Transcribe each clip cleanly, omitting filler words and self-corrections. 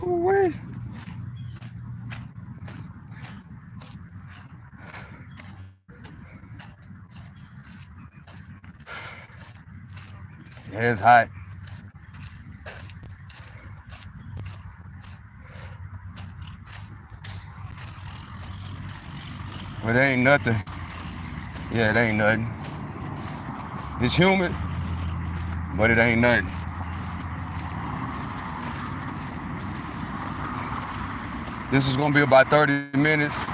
Ooh-wee. Yeah, it's hot. But it ain't nothing. Yeah, it ain't nothing. It's humid, but it ain't nothing. This is gonna be about 30 minutes,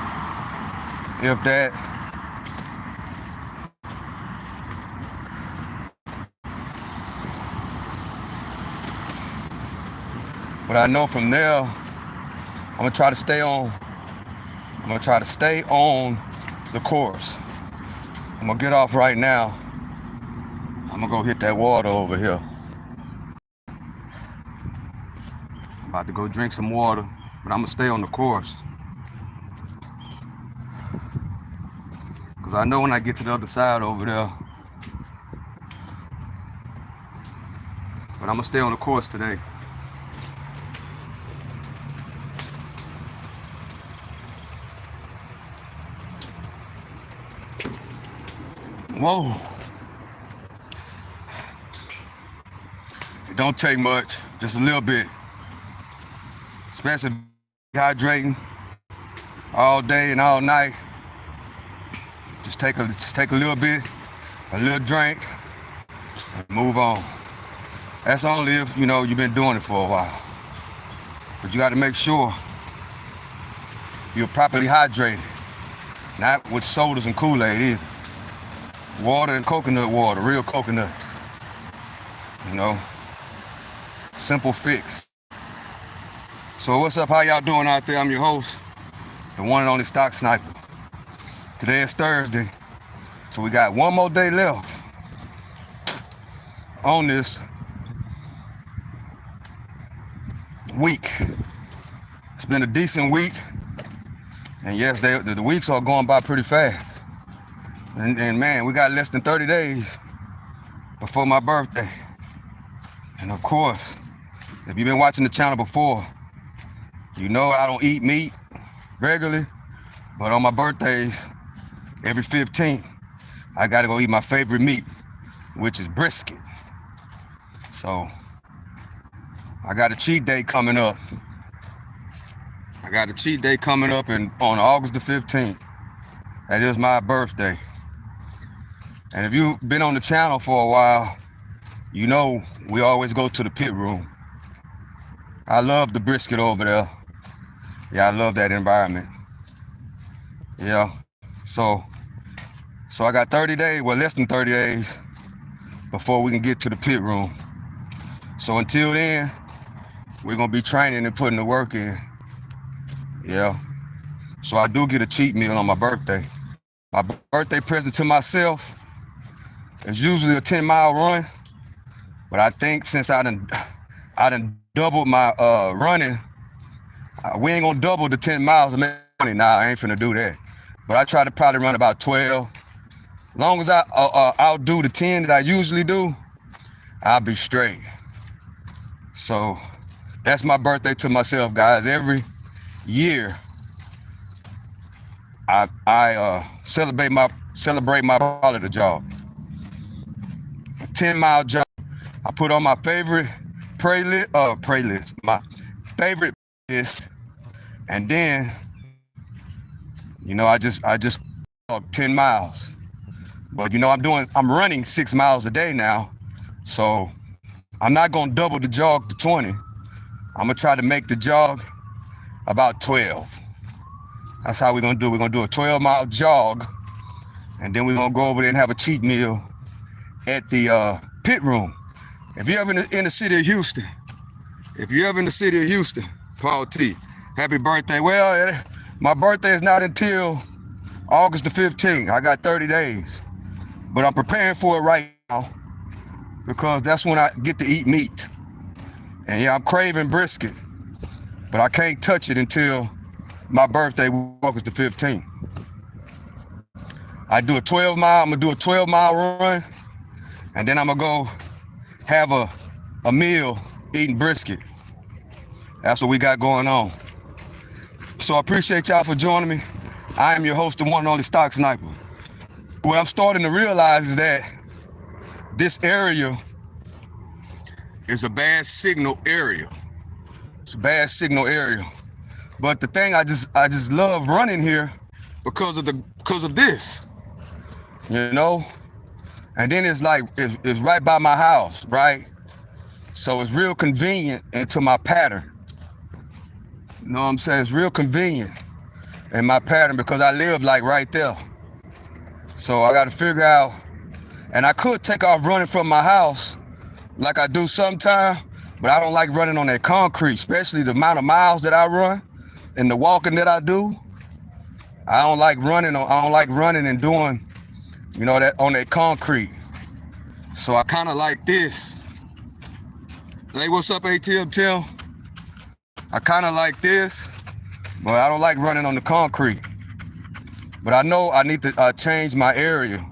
if that. But I know from there, I'm gonna try to stay on the course. I'm gonna get off right now. I'm gonna go hit that water over here. I'm about to go drink some water, but I'm gonna stay on the course. Cause I know when I get to the other side over there, but I'm gonna stay on the course today. Whoa. It don't take much, just a little bit. Especially hydrating all day and all night. Just take a little bit, a little drink, and move on. That's only if you've been doing it for a while. But you got to make sure you're properly hydrated. Not with sodas and Kool-Aid either. Water and coconut water, real coconuts. Simple fix. So what's up? How y'all doing out there? I'm your host, the one and only Stock Sniper. Today is Thursday, so we got one more day left on this week. It's been a decent week, and yes, the weeks are going by pretty fast. And man, we got less than 30 days before my birthday. And of course, if you've been watching the channel before, you know I don't eat meat regularly, but on my birthdays, every 15th, I gotta go eat my favorite meat, which is brisket. So, I got a cheat day coming up. On August the 15th. That is my birthday. And if you've been on the channel for a while, you know we always go to the pit room. I love the brisket over there. Yeah, I love that environment. Yeah, so I got 30 days, well, less than 30 days before we can get to the pit room. So until then, we're gonna be training and putting the work in. Yeah, so I do get a cheat meal on my birthday. My birthday present to myself is usually a 10-mile run, but I think since I done doubled my running, we ain't gonna double the 10 miles a minute. Nah, I ain't finna do that. But I try to probably run about 12. As long as I outdo the 10 that I usually do, I'll be straight. So that's my birthday to myself, guys. Every year, I celebrate my part of the jog. 10-mile jog. I put on my favorite my favorite list, and then I just 10 miles. But I'm running 6 miles a day now, so I'm not gonna double the jog to 20. I'm gonna try to make the jog about 12. That's how we're gonna do. We're gonna do a 12-mile jog, and then we're gonna go over there and have a cheat meal at the pit room. If you're ever in the city of Houston, Paul T, happy birthday. Well, my birthday is not until August the 15th. I got 30 days, but I'm preparing for it right now because that's when I get to eat meat. And yeah, I'm craving brisket, but I can't touch it until my birthday, August the 15th. I'm gonna do a 12-mile run, and then I'm gonna go have a meal eating brisket. That's what we got going on. So I appreciate y'all for joining me. I am your host, the one and only Stock Sniper. What I'm starting to realize is that this area is a bad signal area. It's a bad signal area. But the thing, I just love running here because of this, you know. And then it's like it's right by my house, right? So it's real convenient into my pattern. You know what I'm saying? It's real convenient in my pattern because I live like right there. So I got to figure out, and I could take off running from my house like I do sometimes, but I don't like running on that concrete, especially the amount of miles that I run and the walking that I do. I don't like running and doing, that on that concrete. So I kind of like this. Hey, what's up, ATM Tim? I kind of like this, but I don't like running on the concrete. But I know I need to change my area.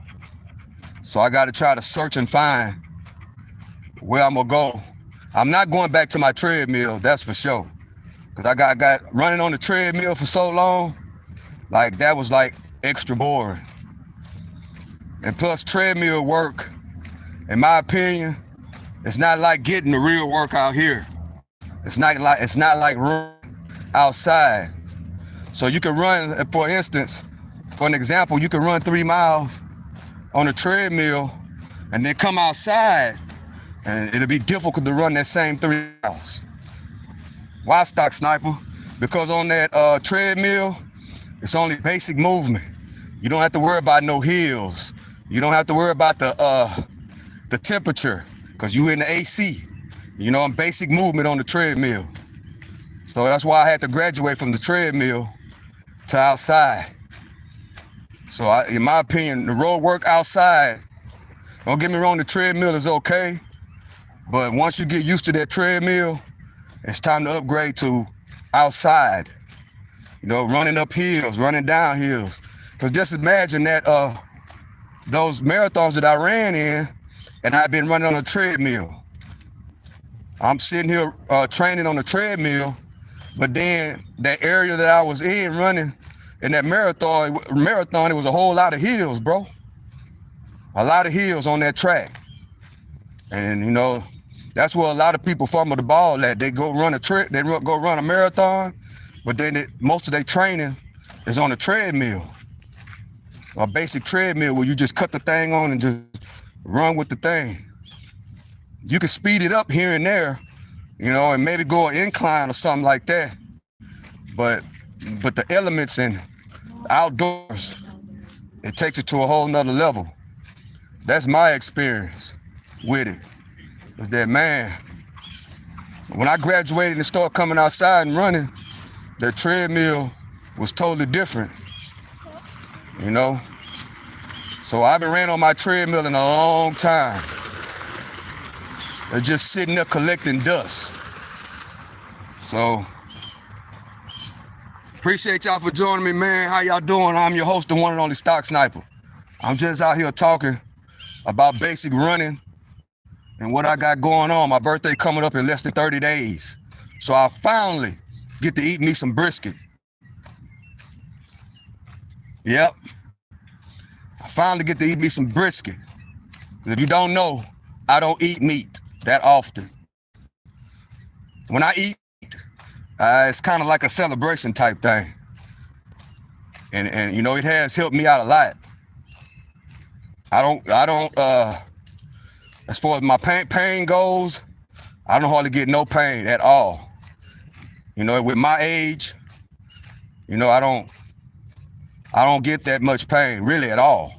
So I got to try to search and find where I'm going to go. I'm not going back to my treadmill, that's for sure. Because I got running on the treadmill for so long, like that was like extra boring. And plus treadmill work, in my opinion, it's not like getting the real work out here. It's not like running outside. So you can run, for instance, for an example, you can run 3 miles on a treadmill and then come outside and it'll be difficult to run that same 3 miles. Why, Stock Sniper? Because on that treadmill, it's only basic movement. You don't have to worry about no hills. You don't have to worry about the temperature because you in the AC. Basic movement on the treadmill. So that's why I had to graduate from the treadmill to outside. So in my opinion, the road work outside, don't get me wrong, the treadmill is okay. But once you get used to that treadmill, it's time to upgrade to outside. Running up hills, running down hills. Because just imagine that those marathons that I ran in, and I've been running on a treadmill. I'm sitting here training on a treadmill, but then that area that I was in running in that marathon, it was a whole lot of hills, bro. A lot of hills on that track. And that's where a lot of people fumble the ball at. They go run a marathon, but then most of their training is on a treadmill. A basic treadmill where you just cut the thing on and just run with the thing. You can speed it up here and there, and maybe go an incline or something like that. But the elements in outdoors, it takes it to a whole nother level. That's my experience with it. Is that, man, when I graduated and started coming outside and running, the treadmill was totally different, So I haven't ran on my treadmill in a long time. It's just sitting there collecting dust. So, appreciate y'all for joining me, man. How y'all doing? I'm your host, the one and only Stock Sniper. I'm just out here talking about basic running and what I got going on. My birthday coming up in less than 30 days. So I finally get to eat me some brisket. Yep. I finally get to eat me some brisket. If you don't know, I don't eat meat that often. When I eat, it's kind of like a celebration type thing. And it has helped me out a lot. I don't as far as my pain goes, I don't hardly get no pain at all. With my age, I don't get that much pain really at all.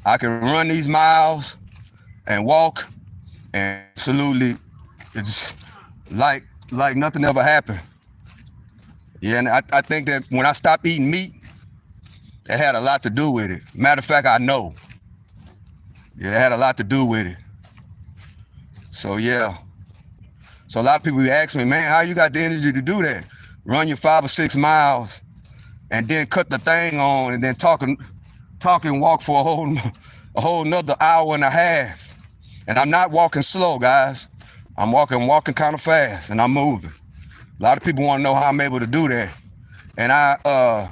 I can run these miles and walk and absolutely it's like nothing ever happened. Yeah, and I think that when I stopped eating meat, that had a lot to do with it. Matter of fact, I know. Yeah, it had a lot to do with it. So yeah. So a lot of people ask me, man, how you got the energy to do that? Run your 5 or 6 miles and then cut the thing on and then talk and walk for a whole nother hour and a half. And I'm not walking slow, guys. I'm walking kind of fast and I'm moving. A lot of people want to know how I'm able to do that. And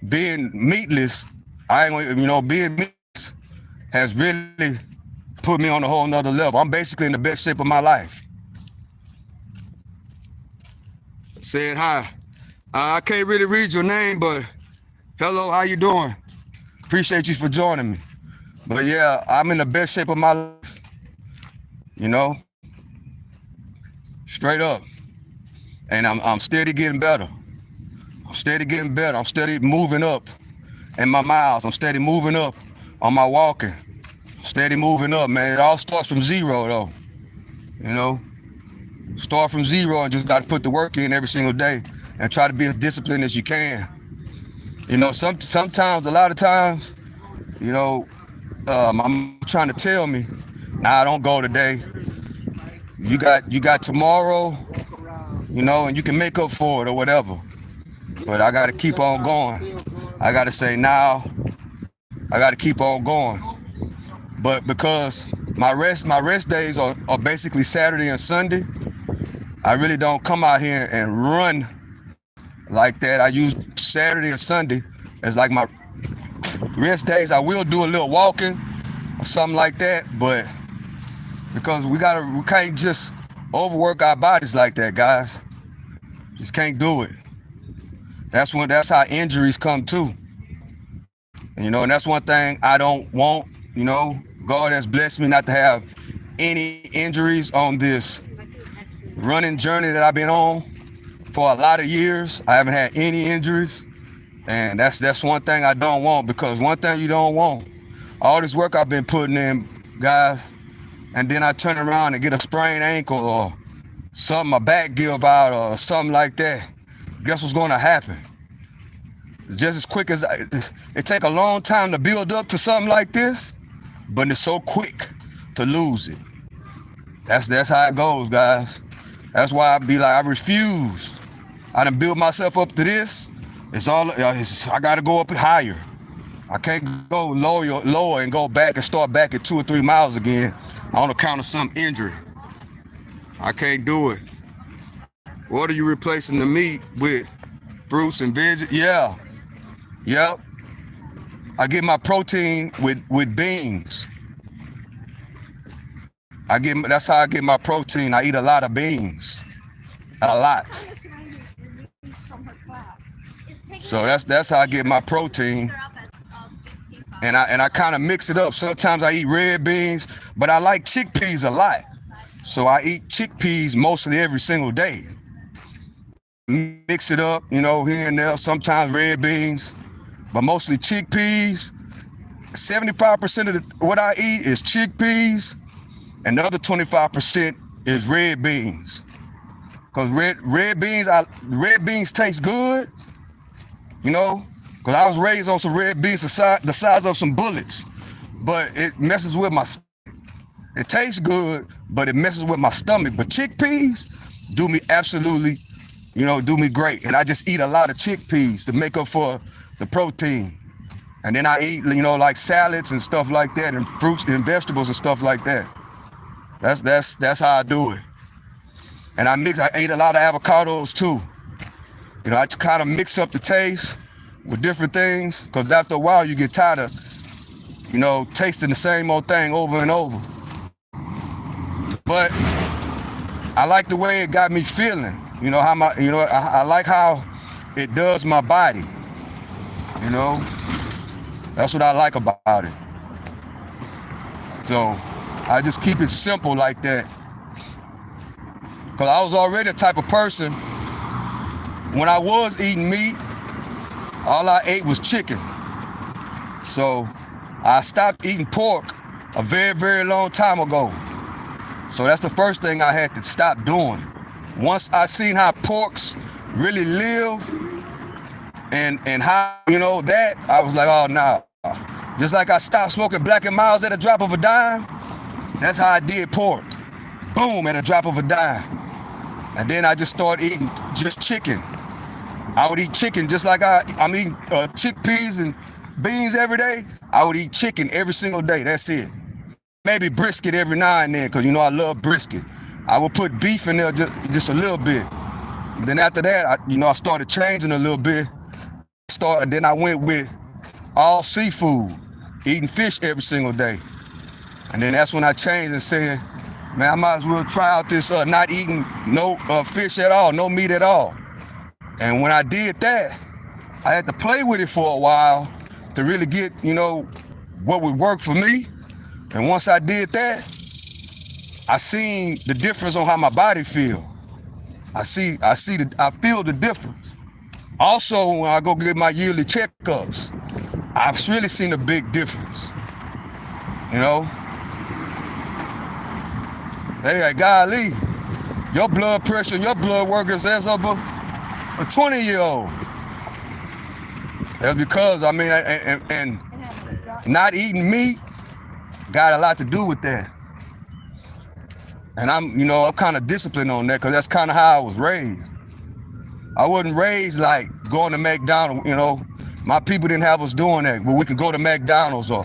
being meatless, I ain't gonna, being meatless has really put me on a whole nother level. I'm basically in the best shape of my life. Saying hi. I can't really read your name, but hello, how you doing? Appreciate you for joining me. But yeah, I'm in the best shape of my life. Straight up. And I'm steady getting better. I'm steady getting better. I'm steady moving up in my miles. I'm steady moving up on my walking. Steady moving up, man. It all starts from zero, though. Start from zero and just got to put the work in every single day and try to be as disciplined as you can. Sometimes, a lot of times, my mom trying to tell me, nah, don't go today. You got tomorrow, and you can make up for it or whatever. But I got to keep on going. I got to say now, I got to keep on going. But because my rest days are basically Saturday and Sunday, I really don't come out here and run like that. I use Saturday and Sunday as like my rest days. I will do a little walking or something like that, but because we can't just overwork our bodies like that, guys. Just can't do it. That's how injuries come too. And that's one thing I don't want. God has blessed me not to have any injuries on this running journey that I've been on for a lot of years. I haven't had any injuries, and that's one thing I don't want, because one thing you don't want, all this work I've been putting in, guys, and then I turn around and get a sprained ankle or something, a back give out or something like that. Guess what's going to happen? Just as quick as it take a long time to build up to something like this, but it's so quick to lose it. That's how it goes, guys. That's why I be like, I refuse. I done built myself up to this. I gotta go up higher. I can't go lower and go back and start back at 2 or 3 miles again on account of some injury. I can't do it. What are you replacing the meat with? Fruits and veggies? Yeah. Yep. I get my protein with beans. That's how I get my protein. I eat a lot of beans. A lot. So that's how I get my protein. And I kind of mix it up. Sometimes I eat red beans, but I like chickpeas a lot. So I eat chickpeas mostly every single day. Mix it up, here and there. Sometimes red beans, but mostly chickpeas. 75% of what I eat is chickpeas, and the other 25% is red beans. Cause red beans taste good, cause I was raised on some red beans the size of some bullets, but it messes with my. It tastes good, but it messes with my stomach. But chickpeas do me absolutely, do me great, and I just eat a lot of chickpeas to make up for the protein. And then I eat, like salads and stuff like that, and fruits and vegetables and stuff like that. That's how I do it. And I ate a lot of avocados too. I kind of mix up the taste with different things, because after a while you get tired of, tasting the same old thing over and over. But I like the way it got me feeling. I like how it does my body. That's what I like about it. So I just keep it simple like that. Because I was already the type of person, when I was eating meat, all I ate was chicken. So I stopped eating pork a very, very long time ago. So that's the first thing I had to stop doing. Once I seen how porks really live and how, that, I was like, oh, nah. Just like I stopped smoking Black and Milds at a drop of a dime, that's how I did pork. Boom, at a drop of a dime. And then I just started eating just chicken. I would eat chicken just like I'm eating chickpeas and beans every day. I would eat chicken every single day. That's it. Maybe brisket every now and then, because I love brisket. I would put beef in there just a little bit. Then after that, I started changing a little bit. Then I went with all seafood, eating fish every single day. And then that's when I changed and said, man, I might as well try out this not eating no fish at all, no meat at all. And when I did that, I had to play with it for a while to really get, what would work for me. And once I did that, I seen the difference on how my body feel. I feel the difference. Also, when I go get my yearly checkups, I've really seen a big difference. Hey, golly, your blood pressure, your blood work is as of a 20-year-old. That's because, and not eating meat got a lot to do with that. And I'm kind of disciplined on that because that's kind of how I was raised. I wasn't raised like going to McDonald's, My people didn't have us doing that, where we could go to McDonald's or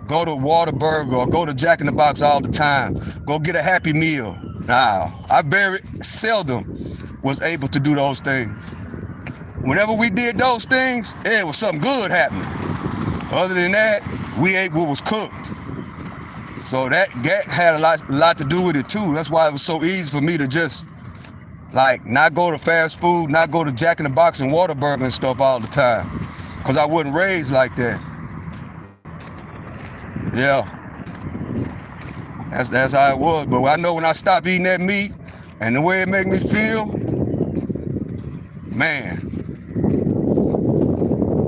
go to Whataburger or go to Jack in the Box all the time, go get a Happy Meal. Nah, I very seldom was able to do those things. Whenever we did those things, it was something good happening. Other than that, we ate what was cooked. So that had a lot to do with it too. That's why it was so easy for me to just not go to fast food, not go to Jack in the Box and Whataburger and stuff all the time. Cause I wasn't raised like that. Yeah. That's how it was. But I know when I stopped eating that meat and the way it made me feel, man,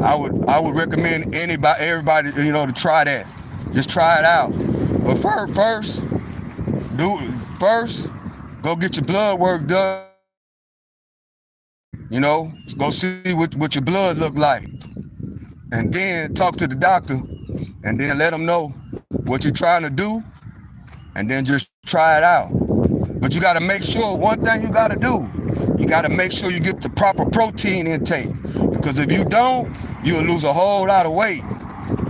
I would recommend everybody, to try that. Just try it out. But first, go get your blood work done. Go see what your blood look like. And then talk to the doctor and then let them know what you're trying to do and then just try it out. But you got to make sure, one thing you got to do, you got to make sure you get the proper protein intake. Because if you don't, you'll lose a whole lot of weight.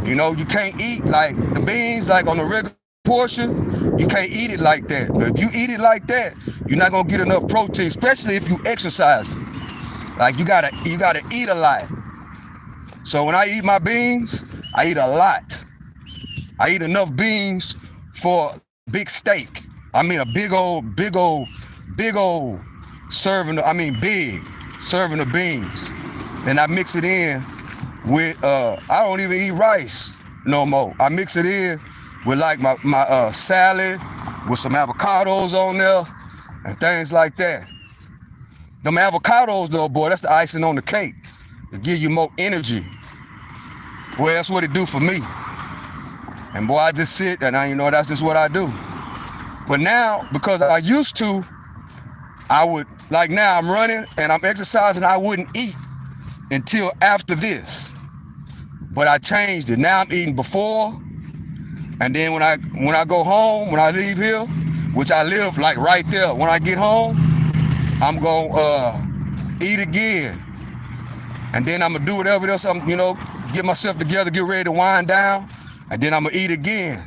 You can't eat like the beans, like on the regular portion, you can't eat it like that. But if you eat it like that, you're not gonna get enough protein, especially if you exercise. Like you gotta eat a lot. So when I eat my beans, I eat a lot. I eat enough beans for a big steak. I mean a big old serving, big serving of beans. And I mix it in with, I don't even eat rice no more. I mix it in with like my salad with some avocados on there and things like that. Them avocados though, boy, that's the icing on the cake. It give you more energy. Well, that's what it do for me. And boy, I just sit and that's just what I do. But now, because I used to, I would, like now I'm running and I'm exercising, I wouldn't eat until after this. But I changed it. Now I'm eating before. And then when I go home, when I leave here, which I live like right there, when I get home, I'm gonna eat again. And then I'm gonna do whatever else get myself together, get ready to wind down, and then I'm gonna eat again.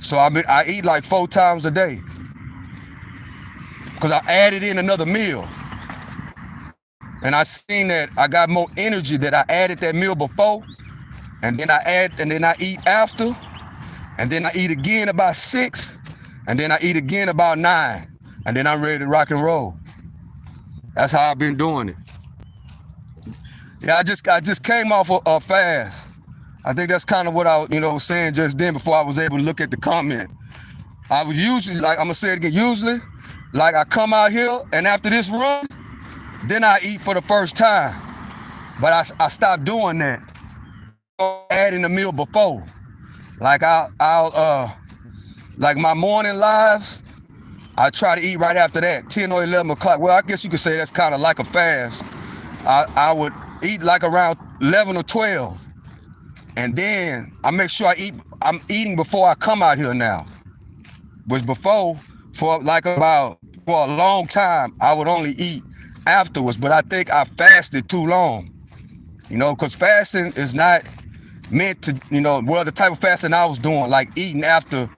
So I eat like 4 times a day. Because I added in another meal. And I seen that I got more energy that I added that meal before. And then I eat after. And then I eat again about 6. And then I eat again about 9. And then I'm ready to rock and roll. That's how I've been doing it. Yeah, I just came off a fast. I think that's kind of what I was saying just then before I was able to look at the comment. I was usually, like I'm gonna say it again, usually, like I come out here and after this run, then I eat for the first time. But I stopped doing that. Adding a meal before. Like I'll like my morning lives, I try to eat right after that, 10 or 11 o'clock. Well, I guess you could say that's kind of like a fast. I would eat like around 11 or 12. And then I make sure I'm eating before I come out here now. Which before, for a long time, I would only eat afterwards, but I think I fasted too long. Because fasting is not meant to, the type of fasting I was doing, like eating after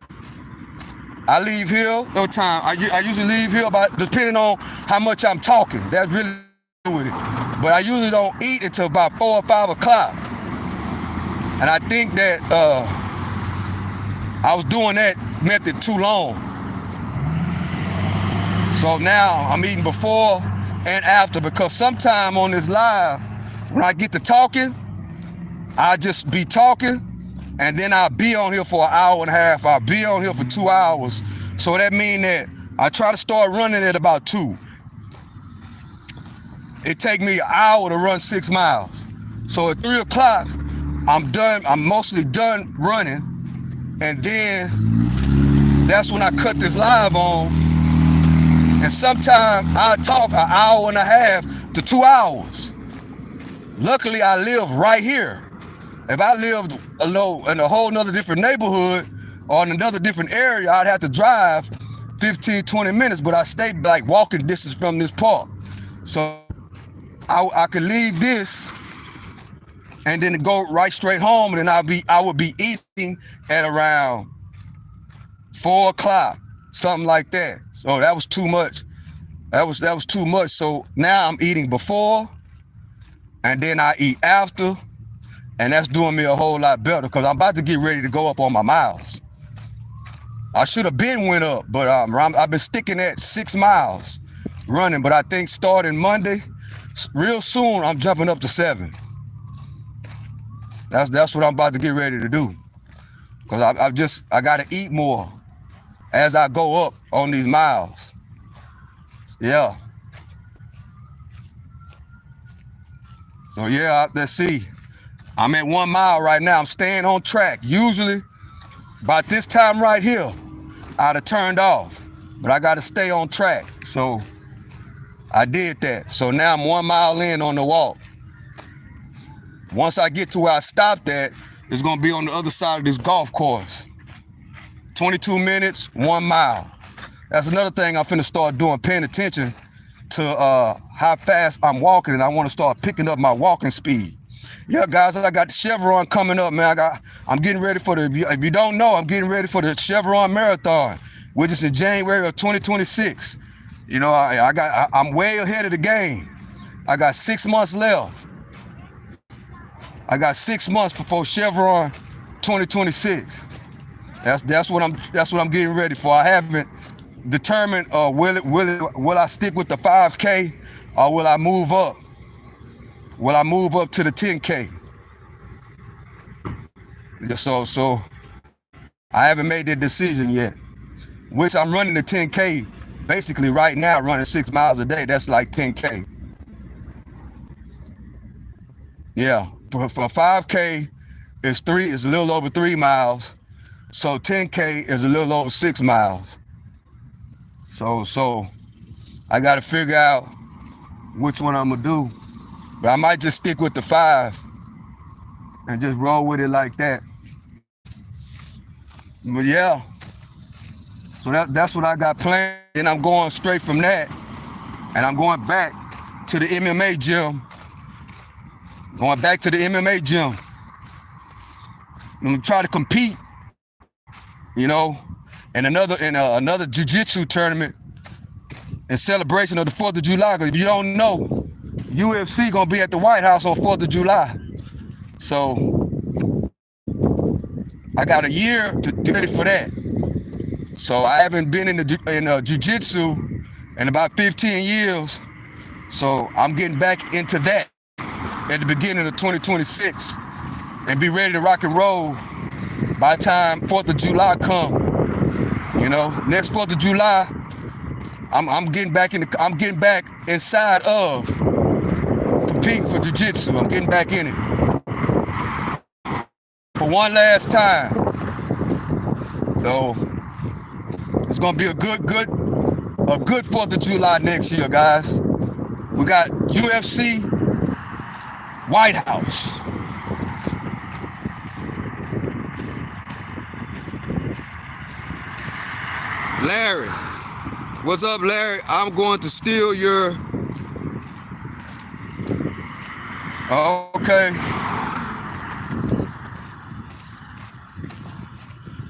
I leave here, no time. I usually leave here about, depending on how much I'm talking. That's really with it. But I usually don't eat until about 4 or 5 o'clock. And I think that I was doing that method too long. So now I'm eating before and after, because sometime on this live, when I get to talking, I just be talking, and then I'll be on here for an hour and a half. I'll be on here for 2 hours. So that means that I try to start running at about 2. It take me an hour to run 6 miles. So at 3 o'clock, I'm done. I'm mostly done running. And then that's when I cut this live on. And sometimes I talk an hour and a half to 2 hours. Luckily, I live right here. If I lived alone in a whole nother different neighborhood or in another different area, I'd have to drive 15, 20 minutes, but I stay like walking distance from this park. So I could leave this and then go right straight home, and then I would be eating at around 4 o'clock, something like that. So that was too much. That was too much. So now I'm eating before, and then I eat after, and that's doing me a whole lot better, because I'm about to get ready to go up on my miles. I should have been went up, but I've been sticking at 6 miles running, but I think starting Monday, real soon, I'm jumping up to 7. That's what I'm about to get ready to do, because I got to eat more as I go up on these miles. Yeah. So yeah, let's see. I'm at 1 mile right now. I'm staying on track. Usually, about this time right here, I'd have turned off, but I got to stay on track. So I did that. So now I'm 1 mile in on the walk. Once I get to where I stopped at, it's gonna be on the other side of this golf course. 22 minutes, 1 mile. That's another thing I'm finna start doing, paying attention to how fast I'm walking, and I wanna start picking up my walking speed. Yeah, guys, I got the Chevron coming up, man. I'm getting ready for if you don't know, I'm getting ready for the Chevron Marathon, which is in January of 2026. You know, I'm way ahead of the game. I got 6 months left. I got 6 months before Chevron 2026. That's what I'm getting ready for. I haven't determined will I stick with the 5K, or will I move up? Will I move up to the 10K? So I haven't made that decision yet. Which I'm running the 10K basically right now, running 6 miles a day. That's like 10K. Yeah, for 5K, it's a little over 3 miles. So 10K is a little over 6 miles. So I got to figure out which one I'm gonna do. But I might just stick with the 5 and just roll with it like that. But yeah, so that's what I got planned. And I'm going straight from that, and I'm going back to the MMA gym. Going back to the MMA gym. I'm gonna try to compete, you know, in another jiu-jitsu tournament in celebration of the 4th of July. Because if you don't know, UFC gonna be at the White House on 4th of July. So I got a year to get ready for that. So I haven't been in jiu-jitsu in about 15 years. So I'm getting back into that at the beginning of 2026 and be ready to rock and roll by the time 4th of July come. You know, next 4th of July, I'm getting back inside of competing for jiu-jitsu. I'm getting back in it for one last time. So it's gonna be a good 4th of July next year, guys. We got UFC, White House. Larry, what's up, Larry? I'm going to steal your... Oh, okay.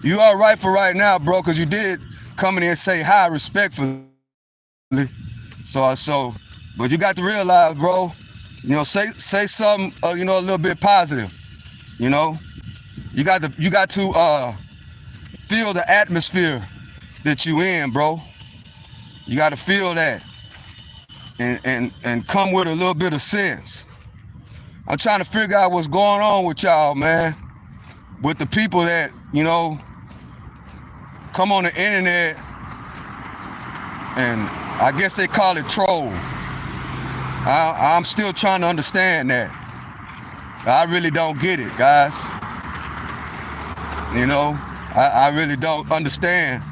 You all right for right now, bro, because you did coming in and say hi respectfully. So, but you got to realize, bro, say something, a little bit positive. You know, you got to feel the atmosphere that you in, bro. You got to feel that, and come with a little bit of sense. I'm trying to figure out what's going on with y'all, man. With the people that come on the internet, and I guess they call it troll. I'm still trying to understand that. I really don't get it, guys. I really don't understand.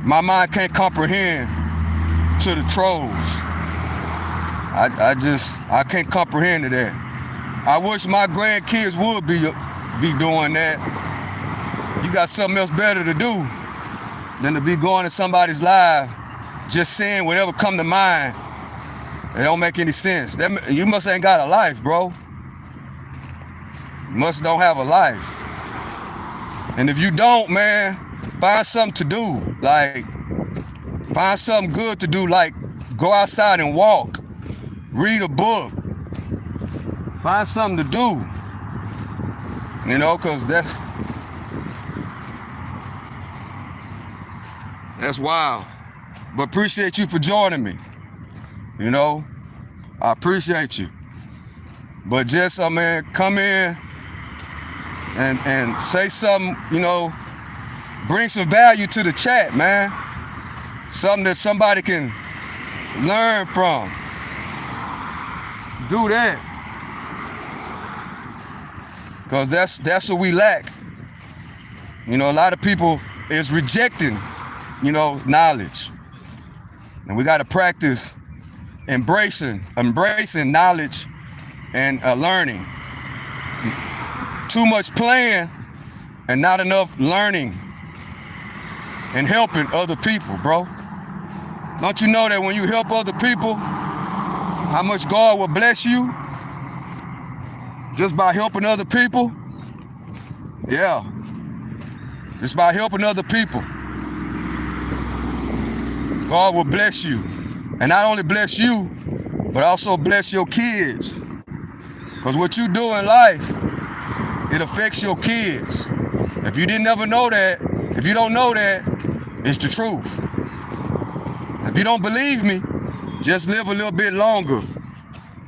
My mind can't comprehend to the trolls. I can't comprehend to that. I wish my grandkids would be doing that. You got something else better to do than to be going to somebody's live, just saying whatever come to mind. It don't make any sense. You must ain't got a life, bro. You must don't have a life. And if you don't, man, find something to do. Like, find something good to do, like go outside and walk, read a book, find something to do. Because that's wild. But appreciate you for joining me. I appreciate you. But just, man, come in and say something, bring some value to the chat, man. Something that somebody can learn from. Do that. Because that's what we lack. A lot of people is rejecting, knowledge. And we got to practice embracing knowledge and learning. Too much playing and not enough learning and helping other people, bro. Don't you know that when you help other people, how much God will bless you just by helping other people? Yeah, just by helping other people, God will bless you. And not only bless you, but also bless your kids. Because what you do in life, it affects your kids. If you didn't ever know that, if you don't know that, it's the truth. If you don't believe me, just live a little bit longer,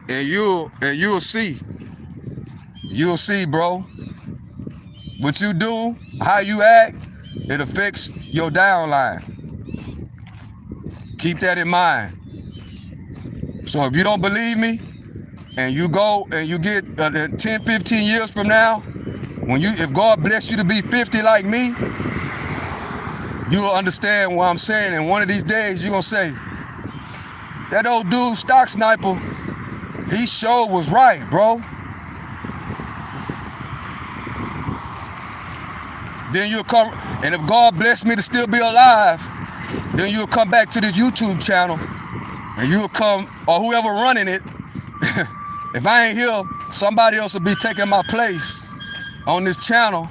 and you'll see. You'll see, bro. What you do, how you act, it affects your downline. Keep that in mind. So if you don't believe me, and you go and you get 10, 15 years from now, if God bless you to be 50 like me, you'll understand what I'm saying. And one of these days, you're going to say, that old dude, Stock Sniper, he sure was right, bro. Then you'll come, and if God bless me to still be alive, then you'll come back to this YouTube channel, and you'll come, or whoever running it, if I ain't here, somebody else will be taking my place on this channel.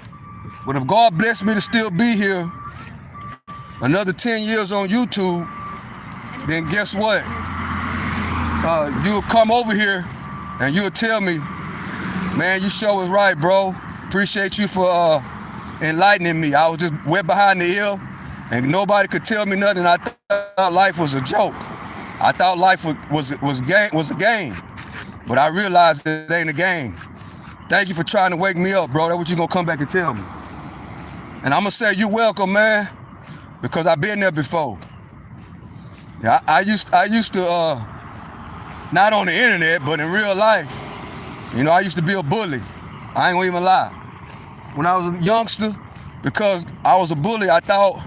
But if God bless me to still be here another 10 years on YouTube, then guess what? You'll come over here and you'll tell me, man, you sure was right, bro. Appreciate you for enlightening me. I was just wet behind the ear and nobody could tell me nothing. I thought life was a joke. I thought life was a game. But I realized it ain't a game. Thank you for trying to wake me up, bro. That's what you gonna come back and tell me. And I'm gonna say you're welcome, man, because I've been there before. Yeah, I used to, not on the internet, but in real life, I used to be a bully. I ain't gonna even lie. When I was a youngster, because I was a bully, I thought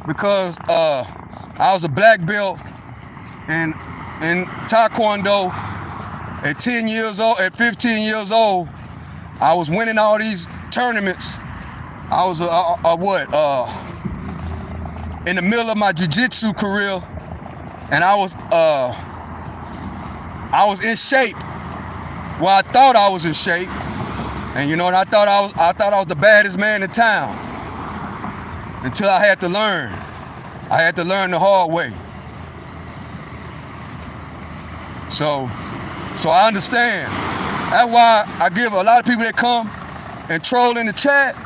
because I was a black belt in Taekwondo at 10 years old, at 15 years old, I was winning all these tournaments. I was in the middle of my jiu-jitsu career, and I was in shape. Well, I thought I was in shape, and and I thought I was the baddest man in town until I had to learn. I had to learn the hard way. So I understand. That's why I give a lot of people that come and troll in the chat,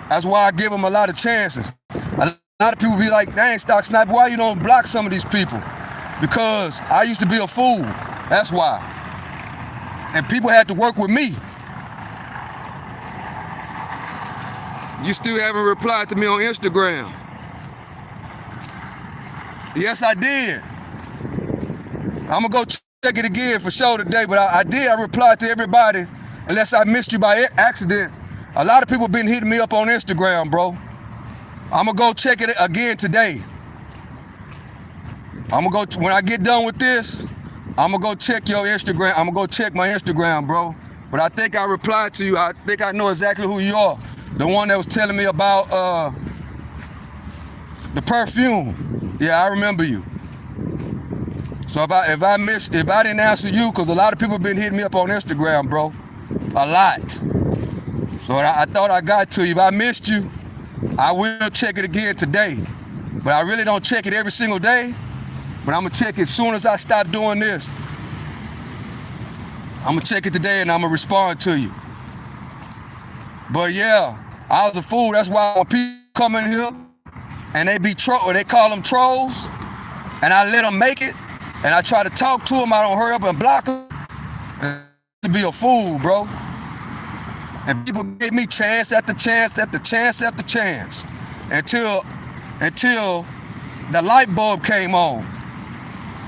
that's why I give them a lot of chances. A lot of people be like, dang, Stock Sniper, why you don't block some of these people? Because I used to be a fool. That's why. And people had to work with me. You still haven't replied to me on Instagram. Yes, I did. I'm gonna go check it again for sure today, but I replied to everybody, unless I missed you by accident. A lot of people been hitting me up on Instagram, bro. I'm gonna go check it again today. When I get done with this, I'm gonna go check your Instagram. I'm gonna go check my Instagram, bro. But I think I replied to you. I think I know exactly who you are. The one that was telling me about the perfume. Yeah, I remember you. So if I didn't answer you, because a lot of people have been hitting me up on Instagram, bro. A lot. So I thought I got to you. If I missed you, I will check it again today. But I really don't check it every single day. But I'm gonna check it as soon as I stop doing this. I'm gonna check it today and I'm gonna respond to you. But yeah, I was a fool. That's why when people come in here and they call them trolls, and I let them make it, and I try to talk to them, I don't hurry up and block them. To be a fool, bro. And people gave me chance after chance after chance after chance until the light bulb came on,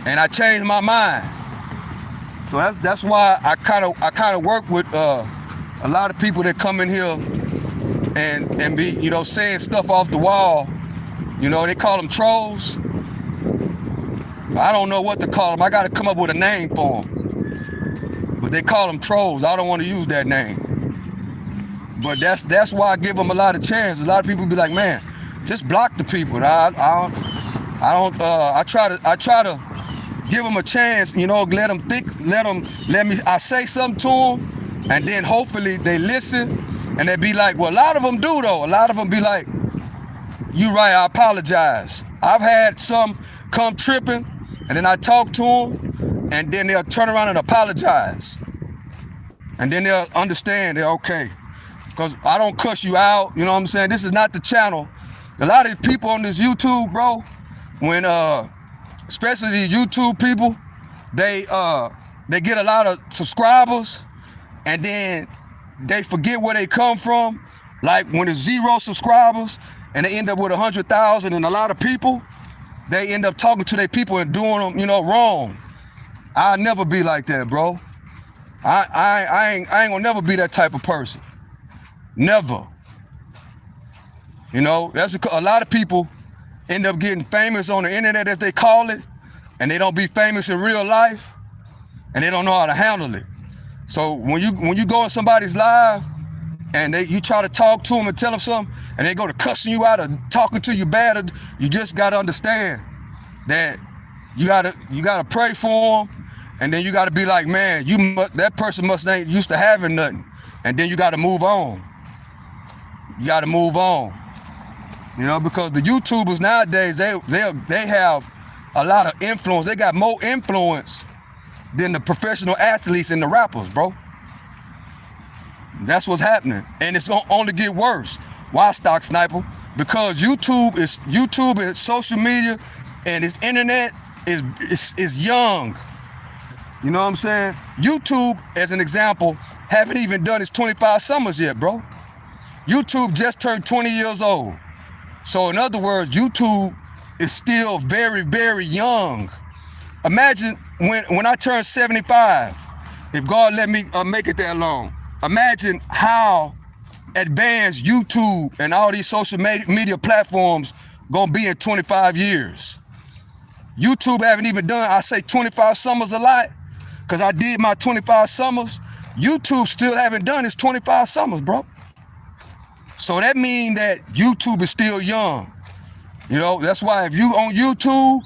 and I changed my mind. So that's why I kind of work with a lot of people that come in here and be, you know, saying stuff off the wall. You know, they call them trolls. I don't know what to call them. I got to come up with a name for them. But they call them trolls. I don't want to use that name. But that's why I give them a lot of chances. A lot of people be like, man, just block the people. I try to give them a chance, you know, let me, I say something to them, and then hopefully they listen, and they be like, well, a lot of them do though. A lot of them be like, you right, I apologize. I've had some come tripping, and then I talk to them, and then they'll turn around and apologize. And then they'll understand, they're okay. Because I don't cuss you out, you know what I'm saying? This is not the channel. A lot of people on this YouTube, bro, when especially these YouTube people, they get a lot of subscribers, and then they forget where they come from. Like when it's 0 subscribers and they end up with 100,000 and a lot of people, they end up talking to their people and doing them, you know, wrong. I'll never be like that, bro. I ain't gonna never be that type of person. Never. You know, that's because a lot of people end up getting famous on the internet, as they call it, and they don't be famous in real life, and they don't know how to handle it. So when you go in somebody's live and you try to talk to them and tell them something, and they go to cussing you out or talking to you bad, you just gotta understand that you gotta pray for them, and then you gotta be like, man, that person must ain't used to having nothing, and then you gotta move on. You gotta move on. You know, because the YouTubers nowadays, they have a lot of influence. They got more influence than the professional athletes and the rappers, bro. That's what's happening. And it's gonna only get worse. Why, Stock Sniper? Because YouTube and social media and this internet is young. You know what I'm saying? YouTube, as an example, haven't even done its 25 summers yet, bro. YouTube just turned 20 years old. So in other words, YouTube is still very, very young. Imagine when I turn 75, if God let me make it that long, imagine how advanced YouTube and all these social media platforms gonna be in 25 years. YouTube haven't even done, I say 25 summers a lot, because I did my 25 summers. YouTube still haven't done its 25 summers, bro. So that means that YouTube is still young. You know, that's why if you on YouTube,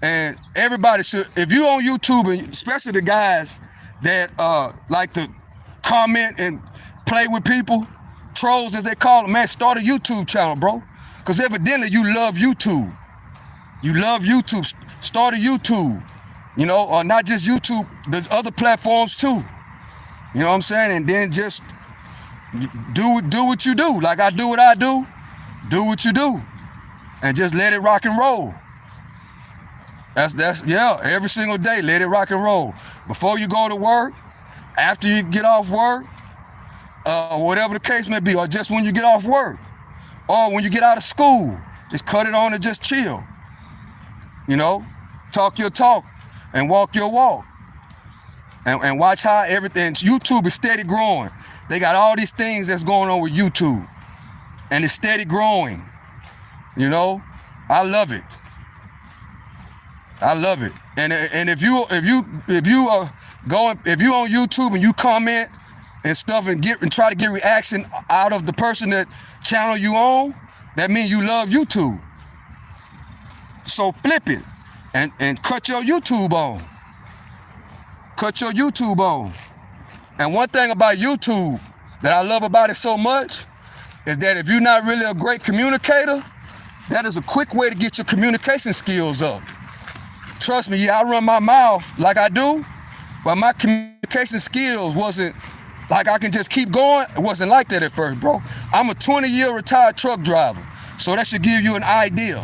and everybody should, if you on YouTube, and especially the guys that like to comment and play with people, trolls as they call them, man, start a YouTube channel, bro. Because evidently you love YouTube. You love YouTube, start a YouTube, or not just YouTube, there's other platforms too. You know what I'm saying? And then just do what you do. Like I do what I do what you do. And just let it rock and roll. That's every single day, let it rock and roll. Before you go to work, after you get off work, whatever the case may be, or just when you get off work, or when you get out of school, just cut it on and just chill. Talk your talk and walk your walk. And watch how everything, YouTube is steady growing. They got all these things that's going on with YouTube, and it's steady growing. I love it. I love it. And if you are if you on YouTube and you comment and stuff and try to get reaction out of the person that channel you on, that means you love YouTube. So flip it and cut your YouTube on. Cut your YouTube on. And one thing about YouTube that I love about it so much is that if you're not really a great communicator, that is a quick way to get your communication skills up. Trust me, I run my mouth like I do, but my communication skills wasn't like I can just keep going. It wasn't like that at first, bro. I'm a 20-year retired truck driver, so that should give you an idea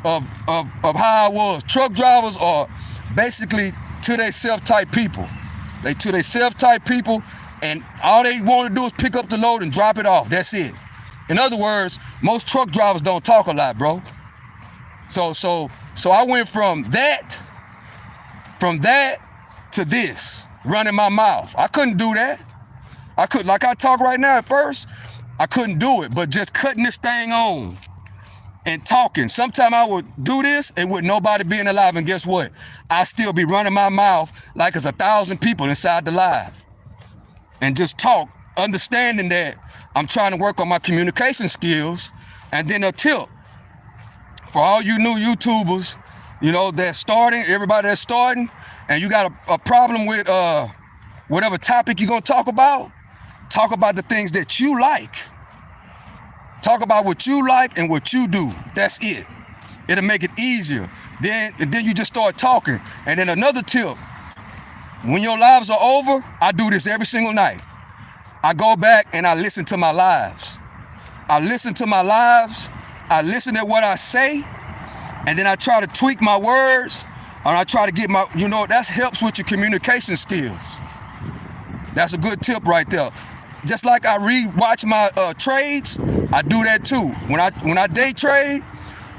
of how I was. Truck drivers are basically to they self-type people. They to they self-type people, and all they want to do is pick up the load and drop it off. That's it. In other words, most truck drivers don't talk a lot, bro. So I went from that to this, running my mouth. I couldn't do that. Like I talk right now at first, I couldn't do it, but just cutting this thing on and talking. Sometimes I would do this and with nobody being alive, and guess what? I still be running my mouth like there's 1,000 people inside the live. And just talk, understanding that I'm trying to work on my communication skills. And then a tip for all you new YouTubers, that's starting, everybody that's starting, and you got a problem with whatever topic you're gonna talk about the things that you like. Talk about what you like and what you do. That's it. It'll make it easier. Then you just start talking. And then another tip, when your lives are over, I do this every single night. I go back and I listen to my lives. I listen to what I say, and then I try to tweak my words, and I try to get my, that helps with your communication skills. That's a good tip right there. Just like I re-watch my trades, I do that too. When I day trade,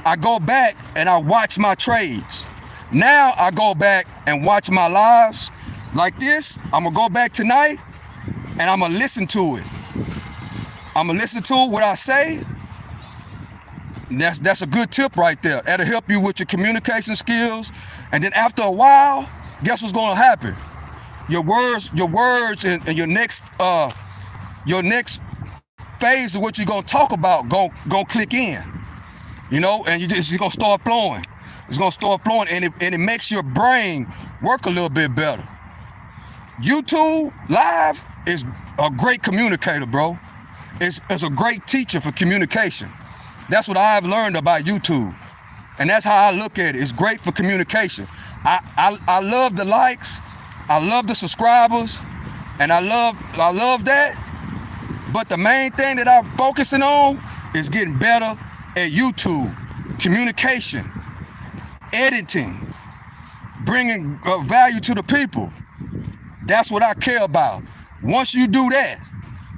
I go back and I watch my trades. Now I go back and watch my lives like this. I'm gonna go back tonight and I'm gonna listen to it. I'm gonna listen to what I say. That's a good tip right there. That'll help you with your communication skills. And then after a while, guess what's gonna happen? Your words and your next phase of what you're gonna talk about gonna click in. And it's gonna start flowing. It's gonna start flowing, and it makes your brain work a little bit better. YouTube Live is a great communicator, bro. It's a great teacher for communication. That's what I've learned about YouTube. And that's how I look at it. It's great for communication. I love the likes, I love the subscribers, and I love that. But the main thing that I'm focusing on is getting better at YouTube, communication, editing, bringing value to the people. That's what I care about. Once you do that,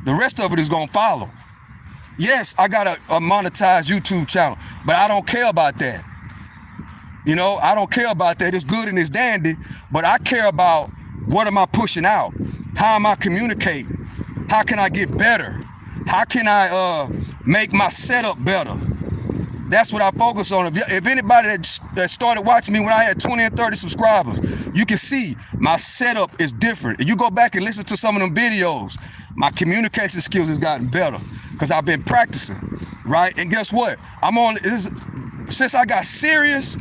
the rest of it is gonna follow. Yes, I got a monetized YouTube channel, but I don't care about that. I don't care about that. It's good and it's dandy, but I care about what am I pushing out? How am I communicating? How can I get better? How can I make my setup better? That's what I focus on. If anybody that started watching me when I had 20 and 30 subscribers, you can see my setup is different. If you go back and listen to some of them videos, my communication skills has gotten better because I've been practicing, right? And guess what? Since I got serious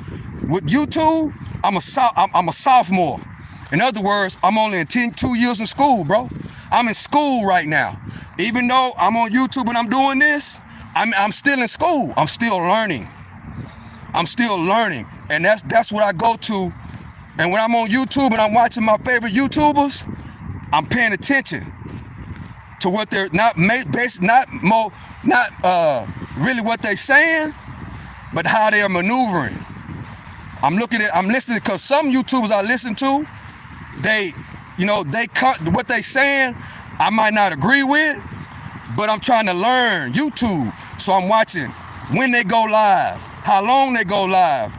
with YouTube, I'm a sophomore. In other words, I'm only in 2 years in school, bro. I'm in school right now. Even though I'm on YouTube and I'm doing this, I'm still in school. I'm still learning. I'm still learning, and that's what I go to. And when I'm on YouTube and I'm watching my favorite YouTubers, I'm paying attention to what they're not really what they're saying, but how they're maneuvering. I'm listening, because some YouTubers I listen to, what they saying, I might not agree with, but I'm trying to learn YouTube. So I'm watching when they go live, how long they go live,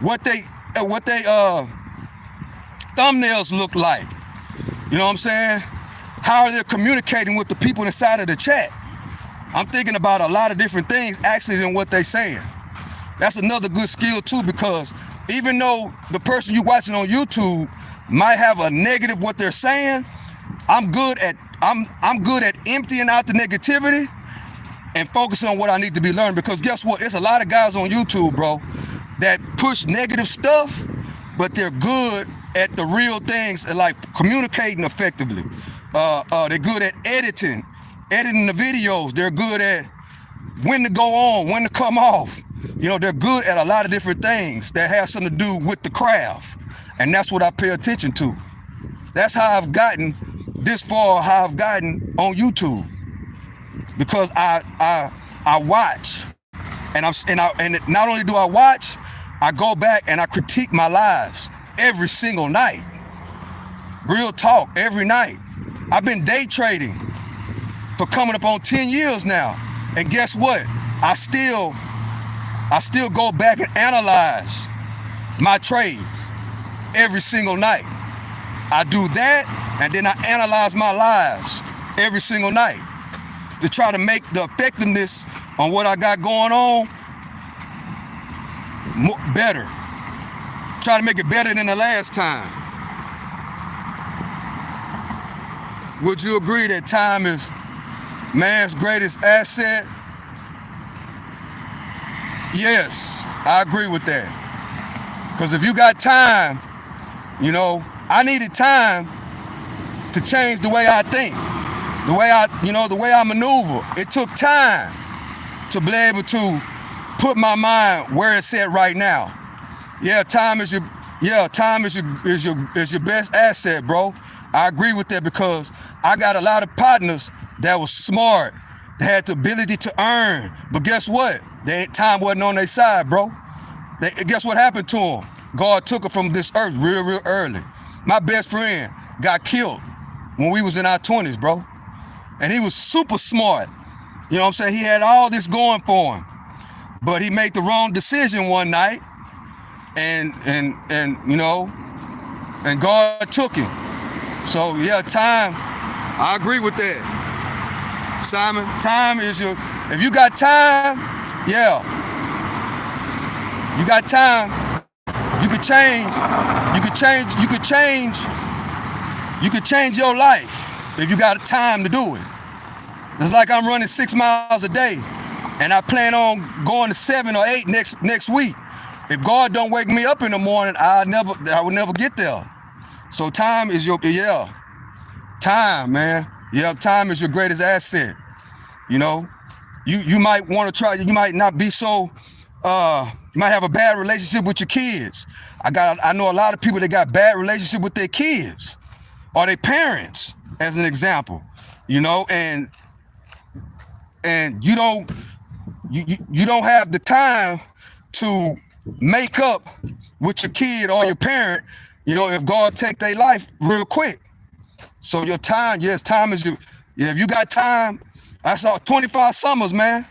what they thumbnails look like. You know what I'm saying? How they're communicating with the people inside of the chat. I'm thinking about a lot of different things actually than what they're saying. That's another good skill too, because even though the person you're watching on YouTube might have a negative what they're saying, I'm good at emptying out the negativity and focusing on what I need to be learning. Because guess what? There's a lot of guys on YouTube, bro, that push negative stuff, but they're good at the real things and like communicating effectively. They're good at editing the videos. They're good at when to go on, when to come off. You know, they're good at a lot of different things that have something to do with the craft. And that's what I pay attention to. That's how I've gotten this far, how I've gotten on YouTube. Because I watch, and not only do I watch, I go back and I critique my lives every single night. Real talk, every night. I've been day trading for coming up on 10 years now. And guess what? I still go back and analyze my trades every single night. I do that, and then I analyze my lives every single night to try to make the effectiveness on what I got going on better. Try to make it better than the last time. Would you agree that time is man's greatest asset? Yes, I agree with that. Because if you got time, you know, I needed time to change the way I think, the way I maneuver. It took time to be able to put my mind where it's at right now. Yeah, time is your best asset, bro. I agree with that, because I got a lot of partners that was smart, that had the ability to earn. But guess what? Time wasn't on their side, bro. Guess what happened to them? God took it from this earth real early. My best friend got killed when we was in our 20s, bro. And he was super smart. You know what I'm saying? He had all this going for him. But he made the wrong decision one night, and God took him. So yeah, time, I agree with that. Simon, time is if you got time, yeah. You got time, you could change your life if you got time to do it. It's like I'm running 6 miles a day, and I plan on going to 7 or 8 next week. If God don't wake me up in the morning, I will never get there. So time is time, man. Yeah, time is your greatest asset. You know, you might want to try. You might not be so. You might have a bad relationship with your kids. I know a lot of people that got bad relationship with their kids or their parents, as an example. You know, and you don't have the time to make up with your kid or your parent, you know, if God take their life real quick. So your time, yes, time is if you got time, I saw 25 summers, man.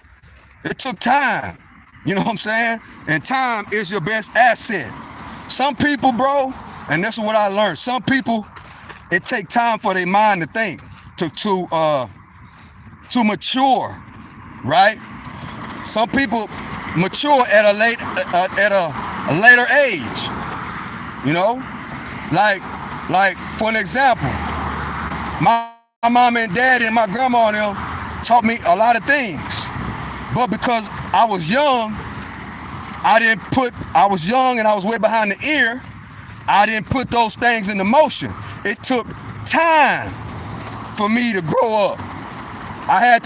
It took time. You know what I'm saying? And time is your best asset. Some people, bro, and that's what I learned. Some people, it take time for their mind to think, to mature, right? Some people mature at a later age. You know, like for an example, my mom and daddy and my grandma and them taught me a lot of things, but because I was young, I was young and I was way behind the ear, I didn't put those things into motion. It took time for me to grow up. I had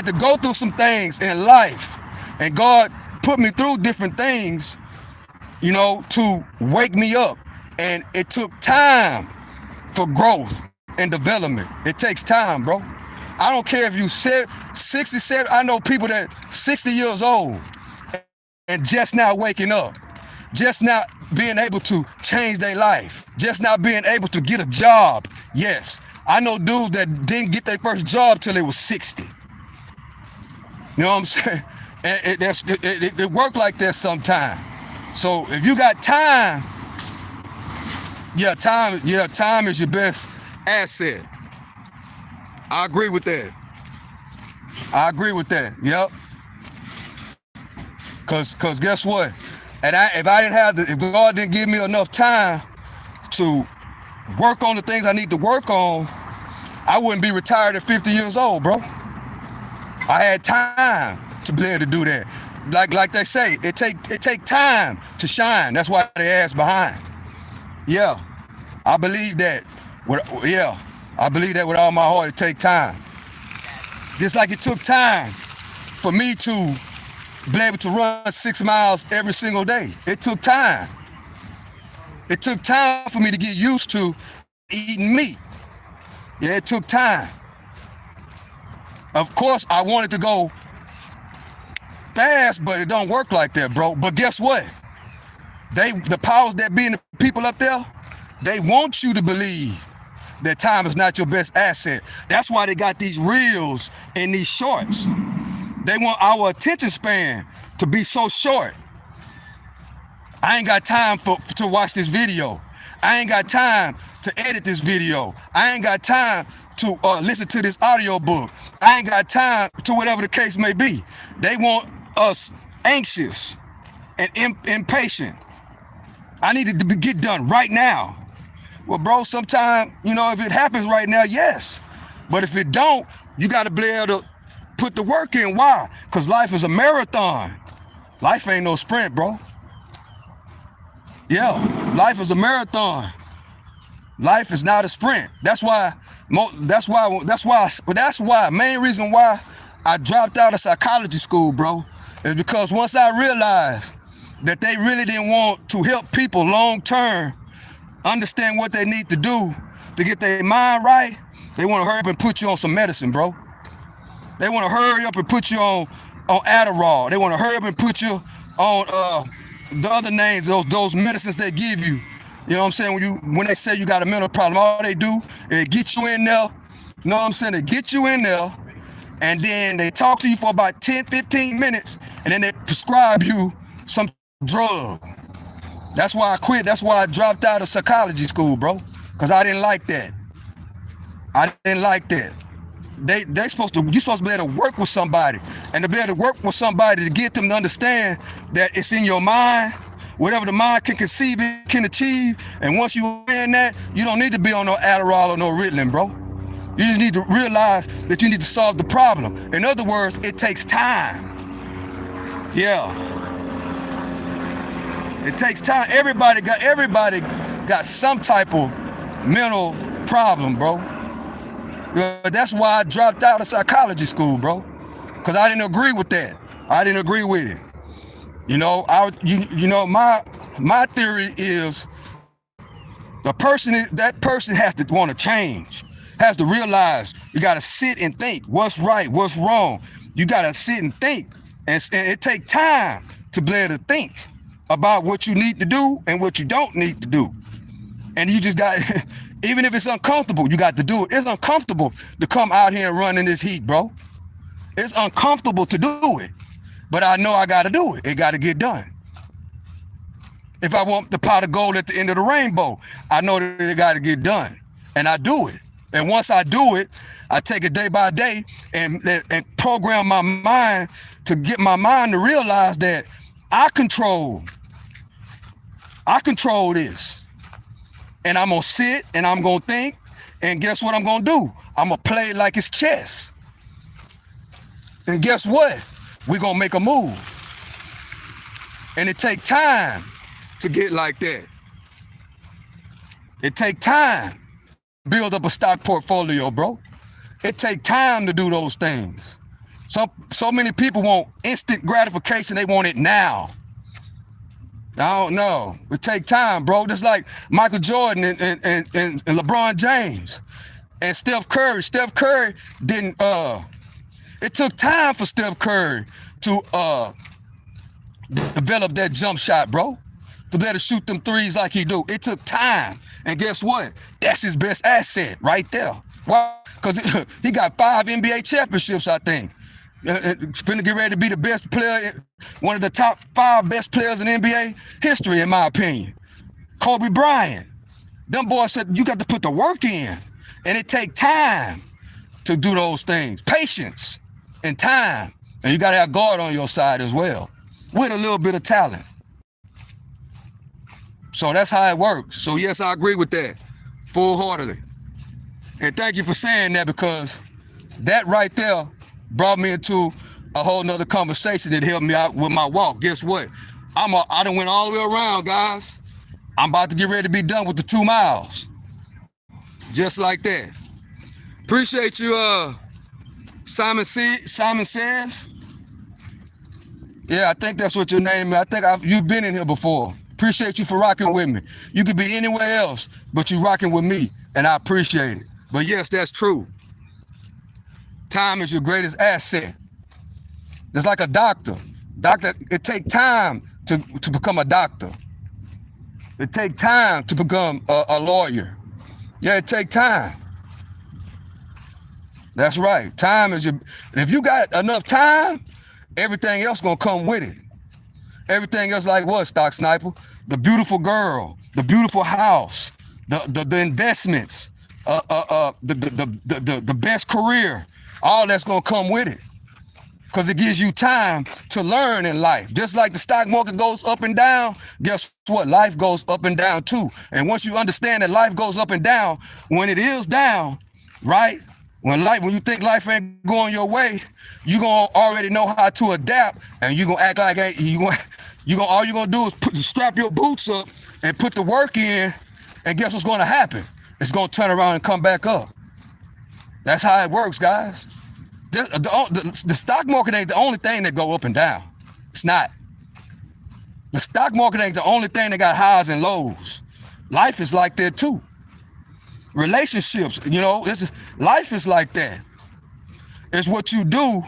to go through some things in life, and God put me through different things, to wake me up. And it took time for growth and development. It takes time, bro. I don't care if you said 67. I know people that 60 years old and just now waking up, just not being able to change their life, just not being able to get a job. Yes, I know dudes that didn't get their first job till they was 60. You know what I'm saying? And it work like that sometimes. So if you got time, time is your best asset. I agree with that. Yep. Cause guess what? And if God didn't give me enough time to work on the things I need to work on, I wouldn't be retired at 50 years old, bro. I had time to be able to do that. Like they say, it take time to shine. That's why they ass behind. Yeah, I believe that. I believe that with all my heart. It take time. Just like it took time for me to be able to run 6 miles every single day. It took time. It took time for me to get used to eating meat. Yeah, it took time. Of course, I wanted to go fast, but it don't work like that, bro. But guess what? The powers that be in the people up there, they want you to believe that time is not your best asset. That's why they got these reels and these shorts. They want our attention span to be so short. I ain't got time to watch this video. I ain't got time to edit this video. I ain't got time to listen to this audio book. I ain't got time to whatever the case may be. They want us anxious and impatient. I need it to get done right now. Well, bro, sometimes, if it happens right now, yes. But if it don't, you got to be able to put the work in. Why? Because life is a marathon. Life ain't no sprint, bro. Yeah, life is a marathon. Life is not a sprint. That's why. Main reason why I dropped out of psychology school, bro, is because once I realized that they really didn't want to help people long term understand what they need to do to get their mind right, they want to hurry up and put you on some medicine, bro. They want to hurry up and put you on Adderall. They want to hurry up and put you on the other names, those medicines they give you. You know what I'm saying? When they say you got a mental problem, all they do is get you in there. You know what I'm saying? They get you in there, and then they talk to you for about 10, 15 minutes, and then they prescribe you some drug. That's why I quit. That's why I dropped out of psychology school, bro. Because I didn't like that. You're supposed to be able to work with somebody, and to be able to work with somebody to get them to understand that it's in your mind. Whatever the mind can conceive, it can achieve. And once you're in that, you don't need to be on no Adderall or no Ritalin, bro. You just need to realize that you need to solve the problem. In other words, it takes time. Yeah. It takes time. Everybody got some type of mental problem, bro. That's why I dropped out of psychology school, bro. Because I didn't agree with that. I didn't agree with it. My theory is that person has to want to change, has to realize you got to sit and think what's right, what's wrong. You got to sit and think, and it takes time to be able to think about what you need to do and what you don't need to do. And you just got, even if it's uncomfortable, you got to do it. It's uncomfortable to come out here and run in this heat, bro. It's uncomfortable to do it. But I know I got to do it. It got to get done. If I want the pot of gold at the end of the rainbow, I know that it got to get done. And I do it. And once I do it, I take it day by day and program my mind to get my mind to realize that I control this. And I'm going to sit and I'm going to think. And guess what I'm going to do? I'm going to play it like it's chess. And guess what? We're going to make a move. And it take time to get like that. It take time to build up a stock portfolio, bro. It take time to do those things. So many people want instant gratification. They want it now. I don't know. It take time, bro. Just like Michael Jordan and LeBron James and Steph Curry. Steph Curry didn't. It took time for Steph Curry to develop that jump shot, bro. To be able to shoot them threes like he do. It took time. And guess what? That's his best asset right there. Why? Because he got 5 NBA championships, I think. Finna get ready to be the best player, one of the top 5 best players in NBA history, in my opinion. Kobe Bryant. Them boys said you got to put the work in. And it take time to do those things. Patience and time. And you got to have God on your side as well, with a little bit of talent. So that's how it works. So yes, I agree with that full-heartedly. And thank you for saying that, because that right there brought me into a whole nother conversation that helped me out with my walk. Guess what? I done went all the way around, guys. I'm about to get ready to be done with the 2 miles. Just like that. Appreciate you, Simon Says. Yeah, I think that's what your name is. I think you've been in here before. Appreciate you for rocking with me. You could be anywhere else, but you rocking with me, and I appreciate it. But yes, that's true. Time is your greatest asset. Just like a doctor. It takes time to become a doctor. It takes time to become a lawyer. Yeah, it takes time. That's right. Time is if you got enough time, everything else gonna come with it. Everything else, like what, Stock Sniper? The beautiful girl, the beautiful house, the investments, the best career, all that's gonna come with it. Because it gives you time to learn in life. Just like the stock market goes up and down, guess what? Life goes up and down too. And once you understand that life goes up and down, when it is down, right? When you think life ain't going your way, you gonna already know how to adapt, and you gonna act like all you gonna do is strap your boots up and put the work in, and guess what's gonna happen? It's gonna turn around and come back up. That's how it works, guys. The stock market ain't the only thing that go up and down. It's not. The stock market ain't the only thing that got highs and lows. Life is like that too. Relationships, life is like that. It's what you do